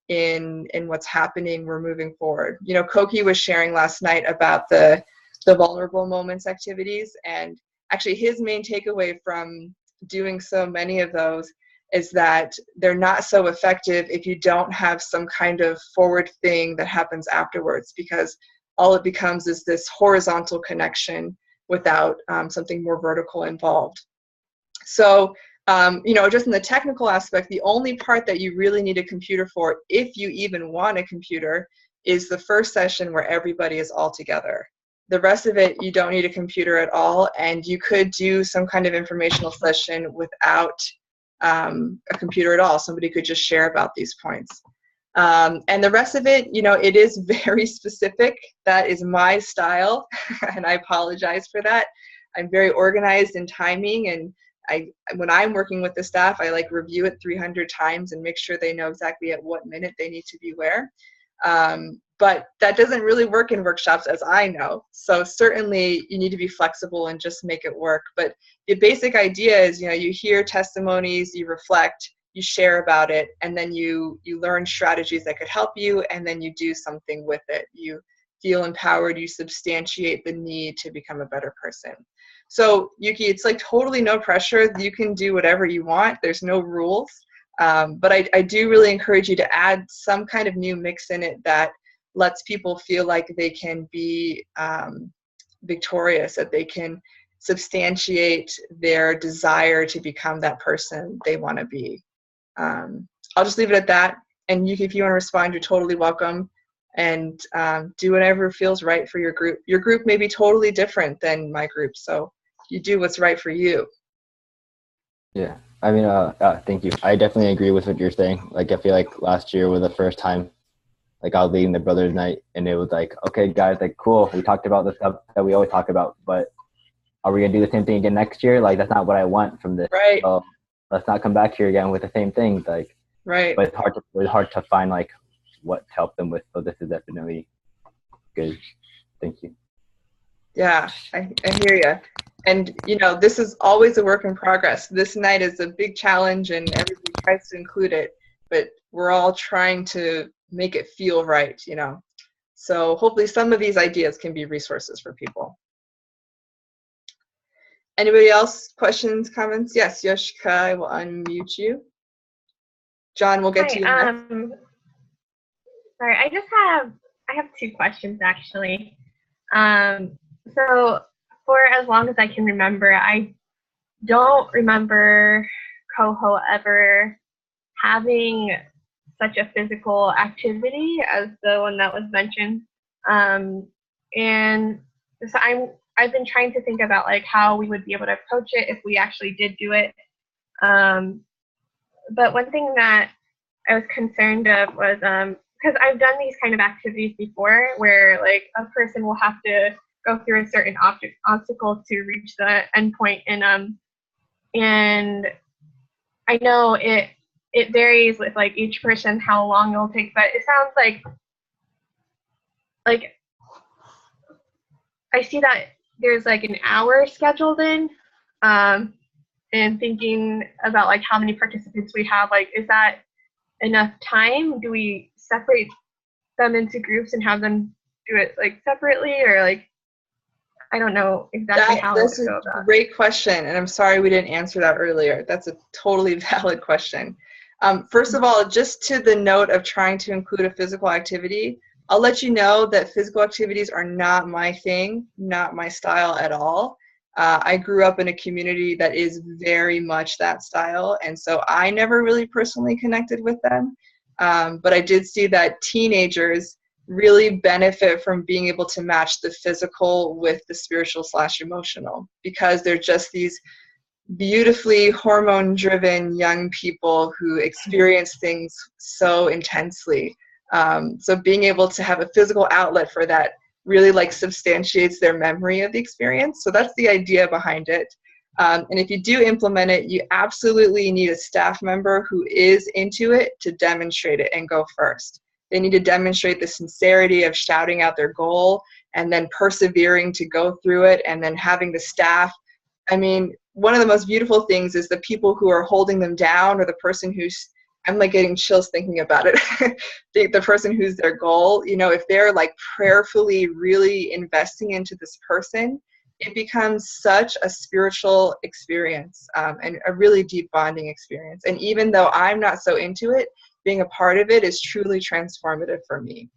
in what's happening, we're moving forward. Koki was sharing last night about the vulnerable moments activities, and actually his main takeaway from doing so many of those is that they're not so effective if you don't have some kind of forward thing that happens afterwards, because all it becomes is this horizontal connection without something more vertical involved. So just in the technical aspect, the only part that you really need a computer for, if you even want a computer, is the first session where everybody is all together. The rest of it, you don't need a computer at all, and you could do some kind of informational session without a computer at all. Somebody could just share about these points. And the rest of it, it is very specific. That is my style, and I apologize for that. I'm very organized in timing, and when I'm working with the staff, I like review it 300 times and make sure they know exactly at what minute they need to be where. But that doesn't really work in workshops, as I know. So certainly you need to be flexible and just make it work. But the basic idea is, you hear testimonies, you reflect, you share about it, and then you learn strategies that could help you, and then you do something with it. You feel empowered, you substantiate the need to become a better person. So Yuki, it's like totally no pressure. You can do whatever you want. There's no rules. But I do really encourage you to add some kind of new mix in it that lets people feel like they can be victorious, that they can substantiate their desire to become that person they want to be. I'll just leave it at that. And Yuki, if you want to respond, you're totally welcome. and do whatever feels right for your group. Your group may be totally different than my group, so you do what's right for you. Yeah, I mean, thank you. I definitely agree with what you're saying. Like, I feel like last year was the first time, like, I was leading the brothers' night, and it was like, okay, guys, like, cool. We talked about the stuff that we always talk about, but are we gonna do the same thing again next year? Like, that's not what I want from this. Right. So let's not come back here again with the same things. Like, right. But it's hard to find like what to help them with. So this is definitely good. Thank you. Yeah, I hear you. And, you know, this is always a work in progress. This night is a big challenge and everybody tries to include it, but we're all trying to make it feel right, you know. So hopefully some of these ideas can be resources for people. Anybody else? Questions, comments? Yes, Yoshika, I will unmute you. John, we'll get to you next. Sorry, I have two questions actually. So for as long as I can remember, I don't remember Coho ever having such a physical activity as the one that was mentioned. And so I've been trying to think about like how we would be able to approach it if we actually did do it. But one thing that I was concerned of was because I've done these kind of activities before where like a person will have to go through a certain obstacle to reach the endpoint, and I know it varies with like each person how long it'll take, but it sounds like I see that there's like an hour scheduled in, and thinking about like how many participants we have, like is that enough time? Do we separate them into groups and have them do it like separately, or like I don't know exactly how that's to go a about it. great question, and I'm sorry we didn't answer that earlier. That's a totally valid question. First of all, just to the note of trying to include a physical activity, I'll let you know that physical activities are not my thing, not my style at all. I grew up in a community that is very much that style, and so I never really personally connected with them. But I did see that teenagers really benefit from being able to match the physical with the spiritual / emotional, because they're just these beautifully hormone-driven young people who experience things so intensely. So being able to have a physical outlet for that really like substantiates their memory of the experience. So that's the idea behind it. And if you do implement it, you absolutely need a staff member who is into it to demonstrate it and go first. They need to demonstrate the sincerity of shouting out their goal and then persevering to go through it, and then having the staff. I mean, one of the most beautiful things is the people who are holding them down, or the person who's, I'm like getting chills thinking about it, the person who's their goal, you know, if they're like prayerfully really investing into this person, it becomes such a spiritual experience, and a really deep bonding experience. And even though I'm not so into it, being a part of it is truly transformative for me.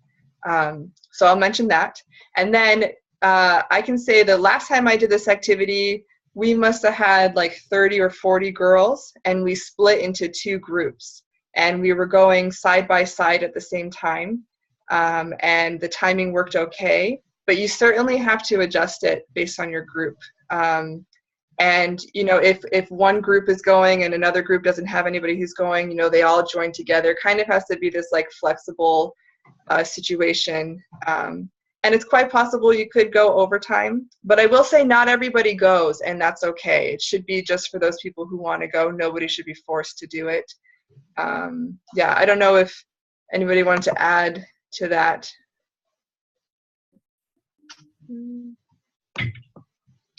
So I'll mention that. And then I can say the last time I did this activity, we must have had like 30 or 40 girls, and we split into 2 groups. And we were going side by side at the same time. And the timing worked okay. But you certainly have to adjust it based on your group. And, you know, if one group is going and another group doesn't have anybody who's going, you know, they all join together. Kind of has to be this like flexible situation. And it's quite possible you could go overtime. But I will say not everybody goes, and that's okay. It should be just for those people who want to go. Nobody should be forced to do it. Yeah, I don't know if anybody wanted to add to that.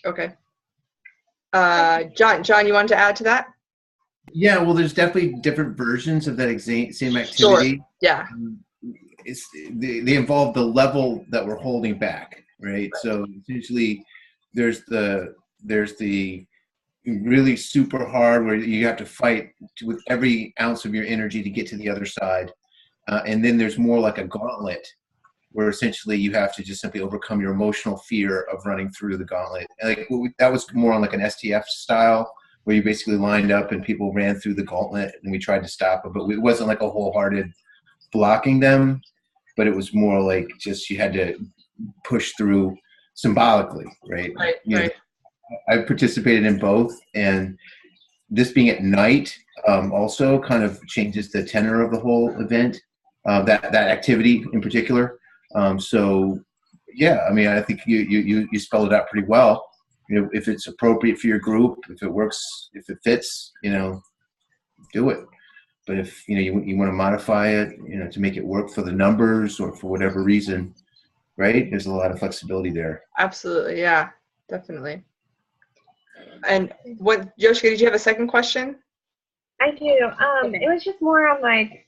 Okay. John, you wanted to add to that? Yeah, well, there's definitely different versions of that same activity. Sure. Yeah. They involve the level that we're holding back, right? So essentially, there's the really super hard where you have to fight with every ounce of your energy to get to the other side, and then there's more like a gauntlet, where essentially you have to just simply overcome your emotional fear of running through the gauntlet. And like that was more on like an STF style, where you basically lined up and people ran through the gauntlet, and we tried to stop it, but it wasn't like a wholehearted blocking them. but it was more like just you had to push through symbolically, right? Right, You know, right. I participated in both, and this being at night also kind of changes the tenor of the whole event, that activity in particular. So yeah, I mean, I think you spelled it out pretty well. You know, if it's appropriate for your group, if it works, if it fits, you know, do it. But if you know you want to modify it, you know, to make it work for the numbers or for whatever reason, right? There's a lot of flexibility there. Absolutely, yeah, definitely. And what, Yoshika, did you have a second question? I do. It was just more on like,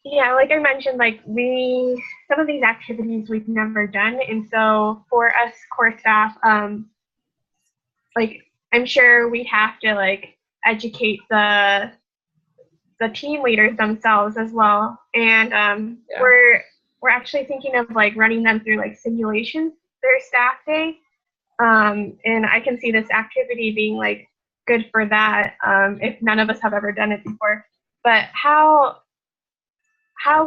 yeah, like I mentioned, like some of these activities we've never done, and so for us core staff, like I'm sure we have to like educate the team leaders themselves as well, and Yeah. we're actually thinking of like running them through like simulations their staff day, and I can see this activity being like good for that if none of us have ever done it before. But how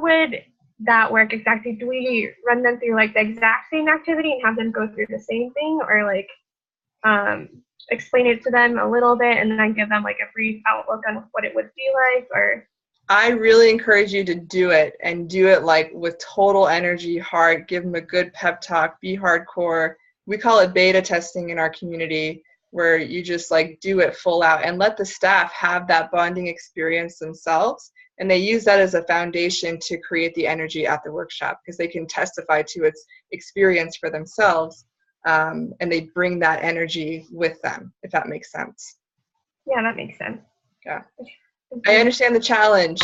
would that work exactly? Do we run them through like the exact same activity and have them go through the same thing, or like explain it to them a little bit and then give them like a brief outlook on what it would be like? Or I really encourage you to do it, and do it like with total energy, heart, give them a good pep talk, be hardcore. We call it beta testing in our community, where you just like do it full out and let the staff have that bonding experience themselves. And they use that as a foundation to create the energy at the workshop, because they can testify to its experience for themselves, and they bring that energy with them, if that makes sense. yeah, that makes sense. Yeah. I understand the challenge,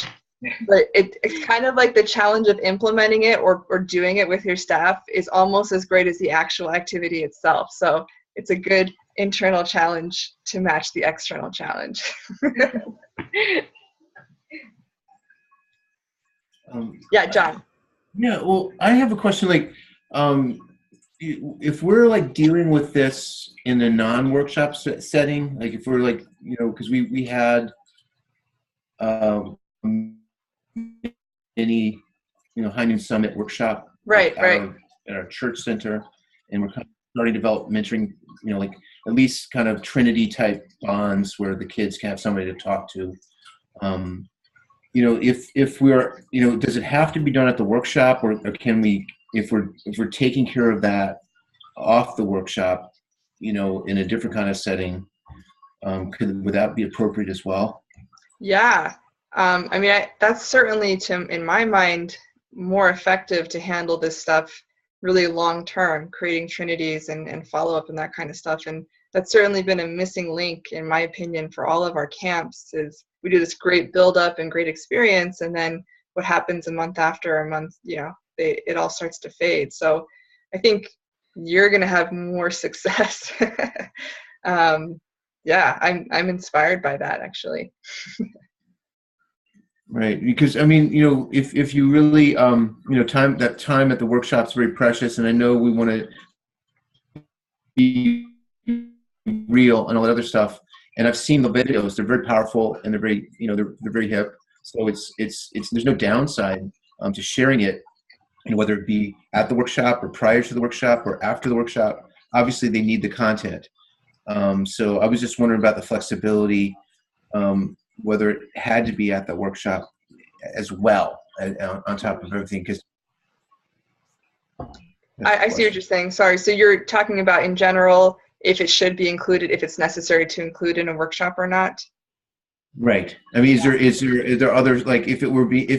but it's kind of like the challenge of implementing it or doing it with your staff is almost as great as the actual activity itself. So it's a good internal challenge to match the external challenge. Yeah, John. Yeah, well, I have a question. Like, if we're like dealing with this in a non-workshop setting, like if we're like, you know, because we had mini, you know, High Noon Summit workshop, Right, at our church center, and we're kind of starting to develop mentoring, you know, like at least kind of Trinity type bonds where the kids can have somebody to talk to. You know, if we're, you know, does it have to be done at the workshop, or can we, if we're taking care of that off the workshop, you know, in a different kind of setting, would that be appropriate as well? Yeah. I mean, that's certainly, in my mind, more effective to handle this stuff really long term, creating trinities and follow up and that kind of stuff. And that's certainly been a missing link, in my opinion, for all of our camps. Is we do this great build up and great experience, and then what happens a month after, a month, you know, it all starts to fade. So I think you're going to have more success. Yeah, I'm inspired by that, actually. Right, because I mean, you know, if you really, you know, time at the workshop's very precious, and I know we want to be real and all that other stuff. And I've seen the videos; they're very powerful and they're very, you know, they're very hip. So it's there's no downside to sharing it, and whether it be at the workshop or prior to the workshop or after the workshop. Obviously, they need the content. So I was just wondering about the flexibility. Whether it had to be at the workshop as well, on top of everything, because I see what you're saying. Sorry. So you're talking about in general, if it should be included, if it's necessary to include in a workshop or not? Right. I mean, is there others, like if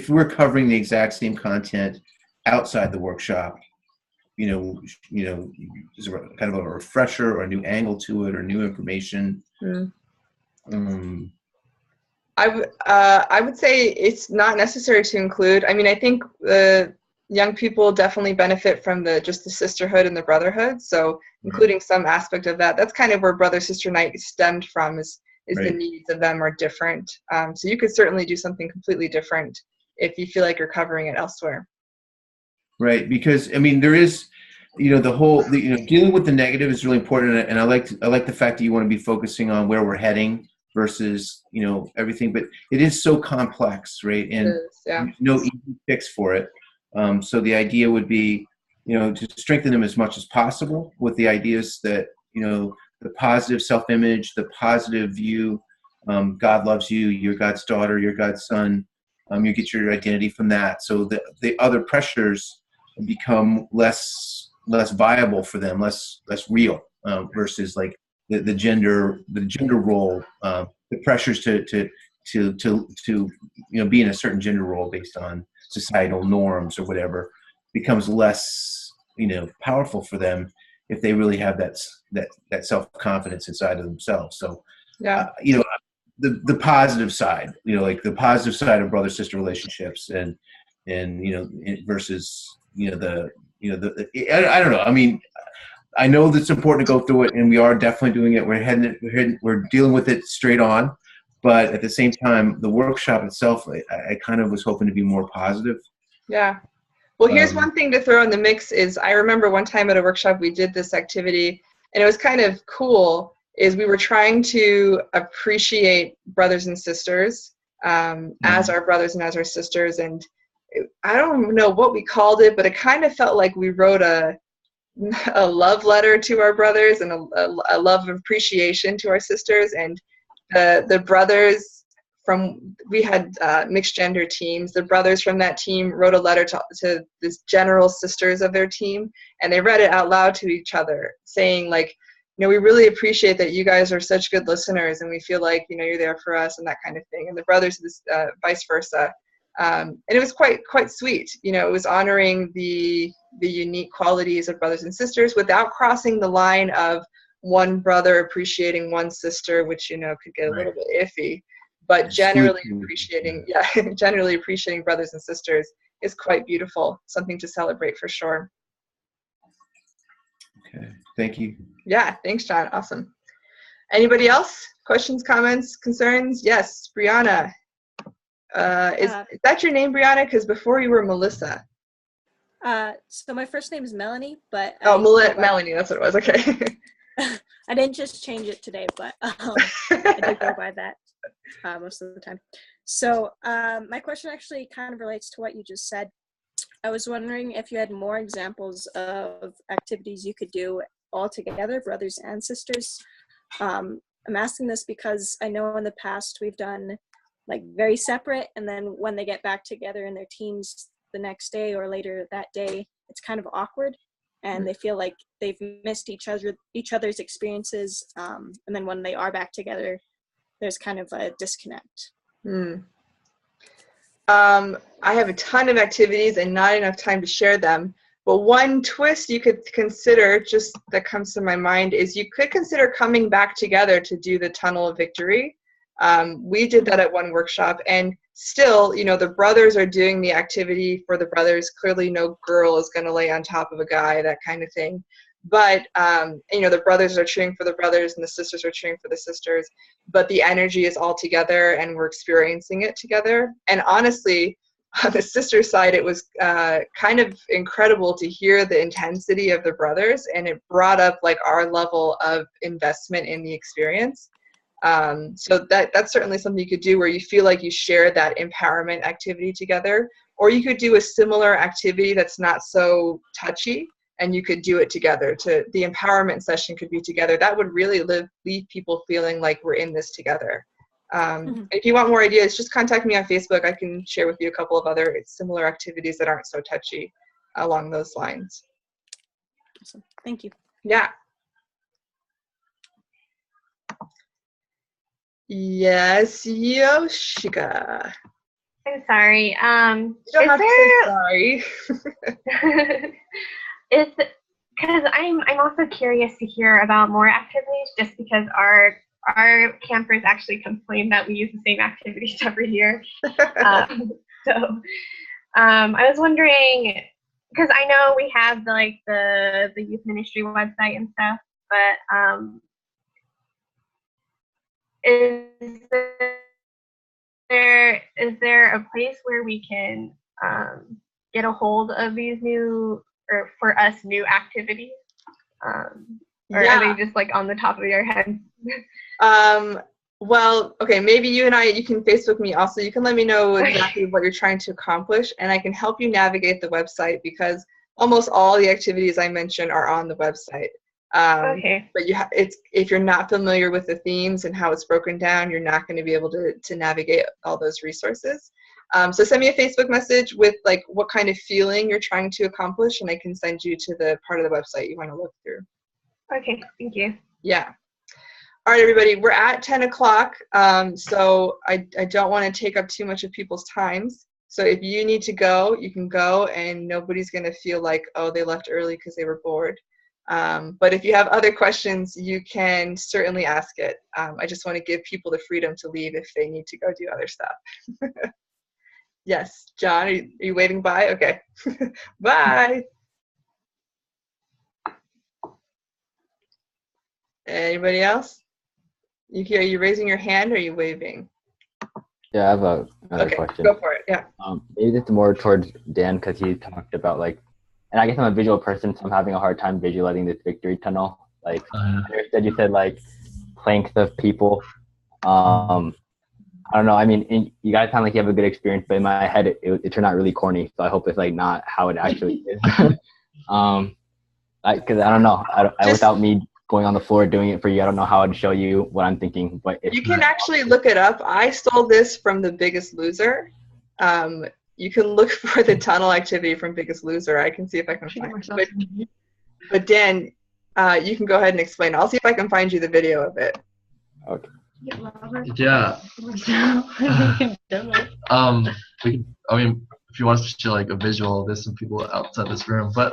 we're covering the exact same content outside the workshop, you know, is there kind of a refresher or a new angle to it or new information? I would say it's not necessary to include. I mean, I think the young people definitely benefit from just the sisterhood and the brotherhood. So including some aspect of that, that's kind of where Brother Sister Night stemmed from, is Right. The needs of them are different. So you could certainly do something completely different if you feel like you're covering it elsewhere. Right. Because I mean, there is, you know, you know, dealing with the negative is really important. And I like the fact that you want to be focusing on where we're heading versus, you know, everything. But it is so complex, right? And Yeah. there's no easy fix for it. So the idea would be, you know, to strengthen them as much as possible with the ideas that, you know, the positive self-image, the positive view, God loves you, you're God's daughter, you're God's son, you get your identity from that. So the other pressures become less viable for them, less real, versus like the gender role, the pressures to you know, be in a certain gender role based on societal norms or whatever becomes less, you know, powerful for them if they really have that self-confidence inside of themselves. So Yeah. you know, the positive side, you know, like the positive side of brother-sister relationships, and you know, versus, you know, I don't know. I mean, I know that it's important to go through it, and we are definitely doing it. We're dealing with it straight on, but at the same time, the workshop itself, I kind of was hoping to be more positive. Yeah. Well, here's one thing to throw in the mix is I remember one time at a workshop we did this activity, and it was kind of cool, is we were trying to appreciate brothers and sisters as our brothers and as our sisters. And I don't know what we called it, but it kind of felt like we wrote a love letter to our brothers and a love of appreciation to our sisters. And the brothers we had mixed gender teams. The brothers from that team wrote a letter to this general sisters of their team, and they read it out loud to each other, saying like, you know, we really appreciate that you guys are such good listeners, and we feel like, you know, you're there for us and that kind of thing. And the brothers, vice versa. And it was quite sweet. You know, it was honoring the unique qualities of brothers and sisters without crossing the line of one brother appreciating one sister, which, you know, could get a little bit iffy. But generally appreciating brothers and sisters is quite beautiful. Something to celebrate for sure. Okay, thank you. Yeah, thanks, John. Awesome. Anybody else? Questions, comments, concerns? Yes, Brianna. Is that your name, Brianna? Because before you were Melissa. So my first name is Melanie, but Melanie. That's what it was. Okay. I didn't just change it today, but I did go by that most of the time. So my question actually kind of relates to what you just said. I was wondering if you had more examples of activities you could do all together, brothers and sisters. I'm asking this because I know in the past we've done like very separate, and then when they get back together in their teams the next day or later that day, it's kind of awkward, and they feel like they've missed each other's experiences, and then when they are back together, there's kind of a disconnect. I have a ton of activities and not enough time to share them, but one twist you could consider, just that comes to my mind, is you could consider coming back together to do the tunnel of victory. We did that at one workshop, and still, you know, the brothers are doing the activity for the brothers. Clearly no girl is going to lay on top of a guy, that kind of thing. But, you know, the brothers are cheering for the brothers and the sisters are cheering for the sisters, but the energy is all together and we're experiencing it together. And honestly, on the sister side, it was kind of incredible to hear the intensity of the brothers, and it brought up like our level of investment in the experience. So that's certainly something you could do where you feel like you share that empowerment activity together, or you could do a similar activity that's not so touchy, and you could do it together. The empowerment session could be together. That would really leave people feeling like we're in this together. If you want more ideas, just contact me on Facebook. I can share with you a couple of other similar activities that aren't so touchy along those lines. Awesome. Thank you. Yeah. Yes, Yoshika. I'm sorry. You don't have to say sorry. It's because I'm also curious to hear about more activities, just because our campers actually complain that we use the same activities every year. So I was wondering, because I know we have the youth ministry website and stuff, but is there a place where we can get a hold of these new, or for us, new activities? Or are they just like on the top of your head? Well, okay, maybe you can Facebook me also. You can let me know exactly what you're trying to accomplish, and I can help you navigate the website because almost all the activities I mentioned are on the website. Okay. But if you're not familiar with the themes and how it's broken down, you're not going to be able to navigate all those resources. So send me a Facebook message with like what kind of feeling you're trying to accomplish, and I can send you to the part of the website you want to look through. Okay, thank you. Yeah. All right, everybody, we're at 10 o'clock, so I don't want to take up too much of people's times. So if you need to go, you can go, and nobody's going to feel like, oh, they left early because they were bored. But if you have other questions, you can certainly ask it. I just want to give people the freedom to leave if they need to go do other stuff. Yes, John, are you waving bye? Okay. Bye. Anybody else? Are you raising your hand or are you waving? Yeah, I have another Okay, question. go for it. Yeah. Maybe it's more towards Dan because he talked about like, and I guess I'm a visual person, so I'm having a hard time visualizing this victory tunnel. Like, you said like planks of people. I don't know. I mean, you guys sound like you have a good experience, but in my head, it turned out really corny. So I hope it's like not how it actually is. Because I don't know. Without me going on the floor doing it for you, I don't know how I'd show you what I'm thinking. But you can actually look it up. I stole this from The Biggest Loser. You can look for the tunnel activity from Biggest Loser. I can see if I can find it. But Dan, you can go ahead and explain. I'll see if I can find you the video of it. Okay. Yeah. I mean, if you want to show like a visual, there's some people outside this room, but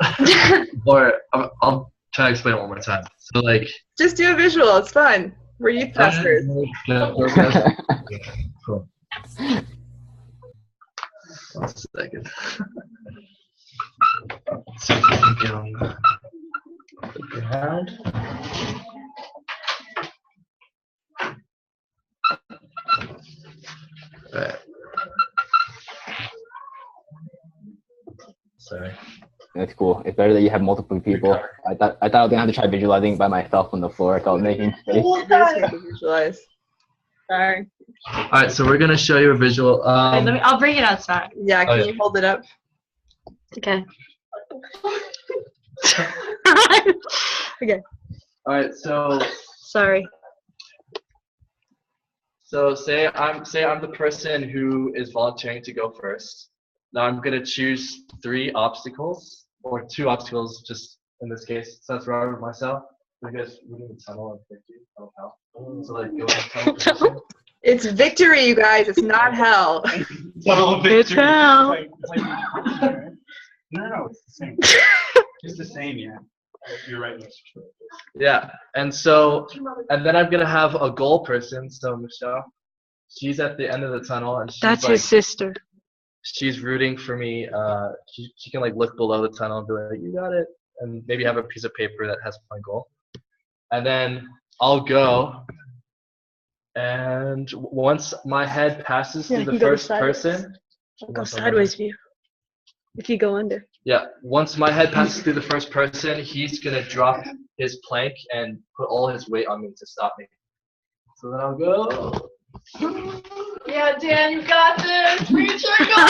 or I'll try to explain it one more time. So like, just do a visual. It's fun. We're youth pastors. Cool. 1 second. So you can flip your hand. Right. Sorry. That's cool. It's better that you have multiple people. I thought I was gonna have to try visualizing by myself on the floor. So I was making space. Visualize. Sorry. All right, so we're gonna show you a visual. I'll bring it outside. Yeah, can you hold it up? Okay. Okay. All right, so Sorry. So say I'm the person who is volunteering to go first. Now I'm gonna choose 3 obstacles, or 2 obstacles, just in this case. So that's Robert and myself. Because we're doing the tunnel and victory. Oh hell. So like go in the tunnel. It's victory, you guys. It's not hell. It's hell. No, it's the same. It's the same, yeah. You're right. Yeah, and then I'm gonna have a goal person. So Michelle, she's at the end of the tunnel, and she's That's like, his sister. she's rooting for me. She can like look below the tunnel and be like, "You got it," and maybe have a piece of paper that has my goal. And then I'll go, and once my head passes through the first person, Go sideways view. If you go under. Yeah, once my head passes through the first person, he's gonna drop his plank and put all his weight on me to stop me. So then I'll go. Yeah, Dan, you got this. Reach your goal.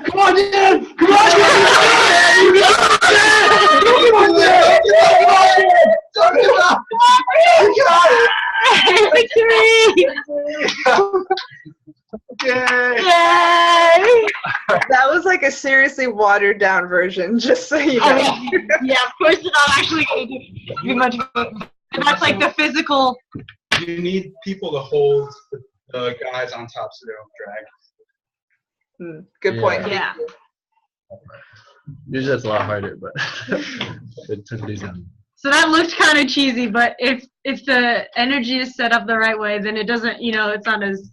Come on, Dan. Come on, Dan. You got it. Come on, Dan. You got it. Victory! Yay! That was like a seriously watered down version, just so you know. Yeah, of course it's not actually going to be much. That's like the physical. You need people to hold the guys on top so they don't drag. Good point. Yeah. Usually that's a lot harder, but it took these out. So that looked kind of cheesy, but if the energy is set up the right way, then it doesn't, it's not as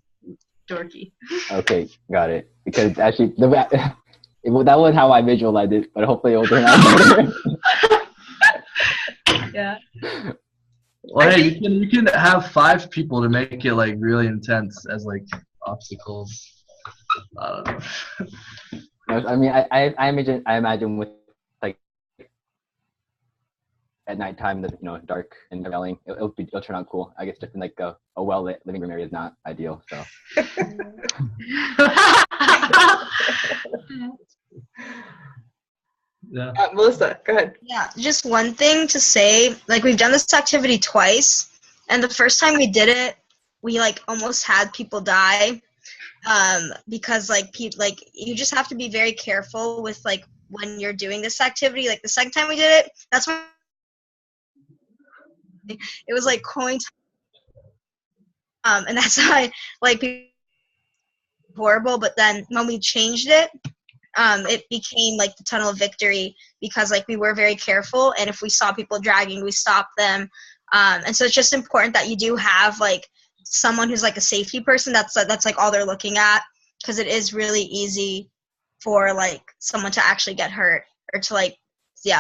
dorky. Okay, got it. Because actually, that was how I visualized it, but hopefully it will turn out better. Yeah. Well, hey, you can have 5 people to make it like really intense as like obstacles. I don't know. I mean, I imagine with like at nighttime, you know, dark and yelling. It'll turn out cool. I guess just in like a well lit living room area is not ideal. So. Yeah. Melissa, go ahead. Yeah, just one thing to say, like we've done this activity twice, and the first time we did it, we like almost had people die, because like you just have to be very careful with like when you're doing this activity. Like the second time we did it, that's when it was like coin, and that's why like people horrible. But then when we changed it, it became like the tunnel of victory, because like we were very careful, and if we saw people dragging, we stopped them. And so it's just important that you do have like someone who's like a safety person. That's like all they're looking at, because it is really easy for like someone to actually get hurt, or to like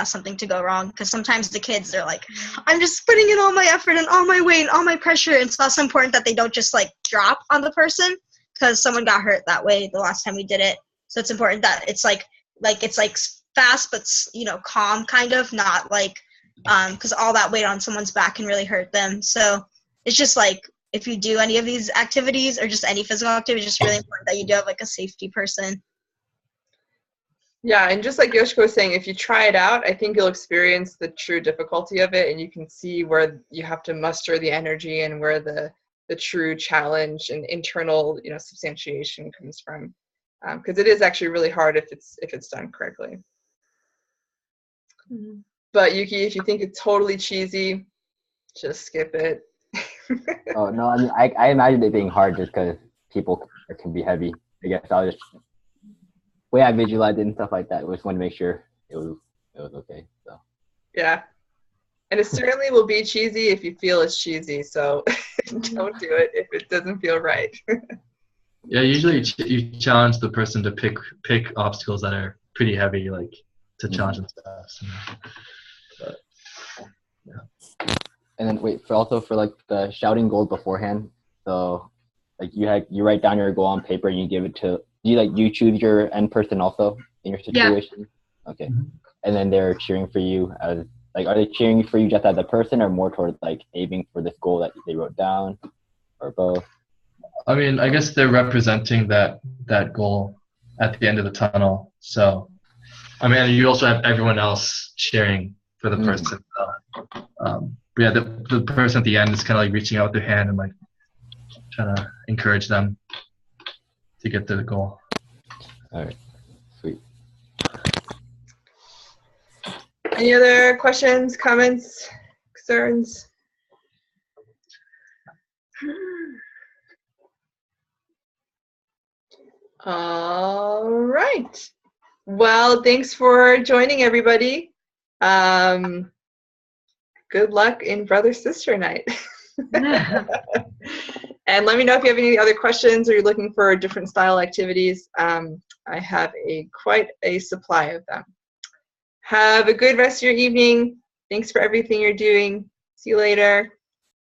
something to go wrong, because sometimes the kids, they're like, I'm just putting in all my effort and all my weight and all my pressure, and so it's important that they don't just like drop on the person, because someone got hurt that way the last time we did it. So it's important that it's like fast, but you know, calm, kind of, not like because all that weight on someone's back can really hurt them. So it's just like, if you do any of these activities or just any physical activity, it's just really important that you do have like a safety person. Yeah, and just like Yoshiko was saying, if you try it out, I think you'll experience the true difficulty of it, and you can see where you have to muster the energy and where the true challenge and internal, you know, substantiation comes from. Because it is actually really hard if it's done correctly. Mm-hmm. But Yuki, if you think it's totally cheesy, just skip it. Oh no, I mean, I imagine it being hard just because people can be heavy. I guess I was just way I visualized it and stuff like that. I just wanted to make sure it was okay. So. Yeah, and it certainly will be cheesy if you feel it's cheesy. So don't do it if it doesn't feel right. Yeah, usually you challenge the person to pick obstacles that are pretty heavy, like to challenge themselves. But, yeah. And then wait, for like the shouting goals beforehand. So like you write down your goal on paper and you give it to you choose your end person also in your situation. Yeah. Okay. Mm-hmm. And then they're cheering for you as like, are they cheering for you just as a person, or more towards like aiming for this goal that they wrote down, or both? I mean, I guess they're representing that goal at the end of the tunnel. So, I mean, you also have everyone else cheering for the person. So, but yeah, the person at the end is kind of like reaching out with their hand and like trying to encourage them to get to the goal. All right, sweet. Any other questions, comments, concerns? All right. Well, thanks for joining, everybody. Good luck in brother-sister night. And let me know if you have any other questions or you're looking for different style activities. I have quite a supply of them. Have a good rest of your evening. Thanks for everything you're doing. See you later.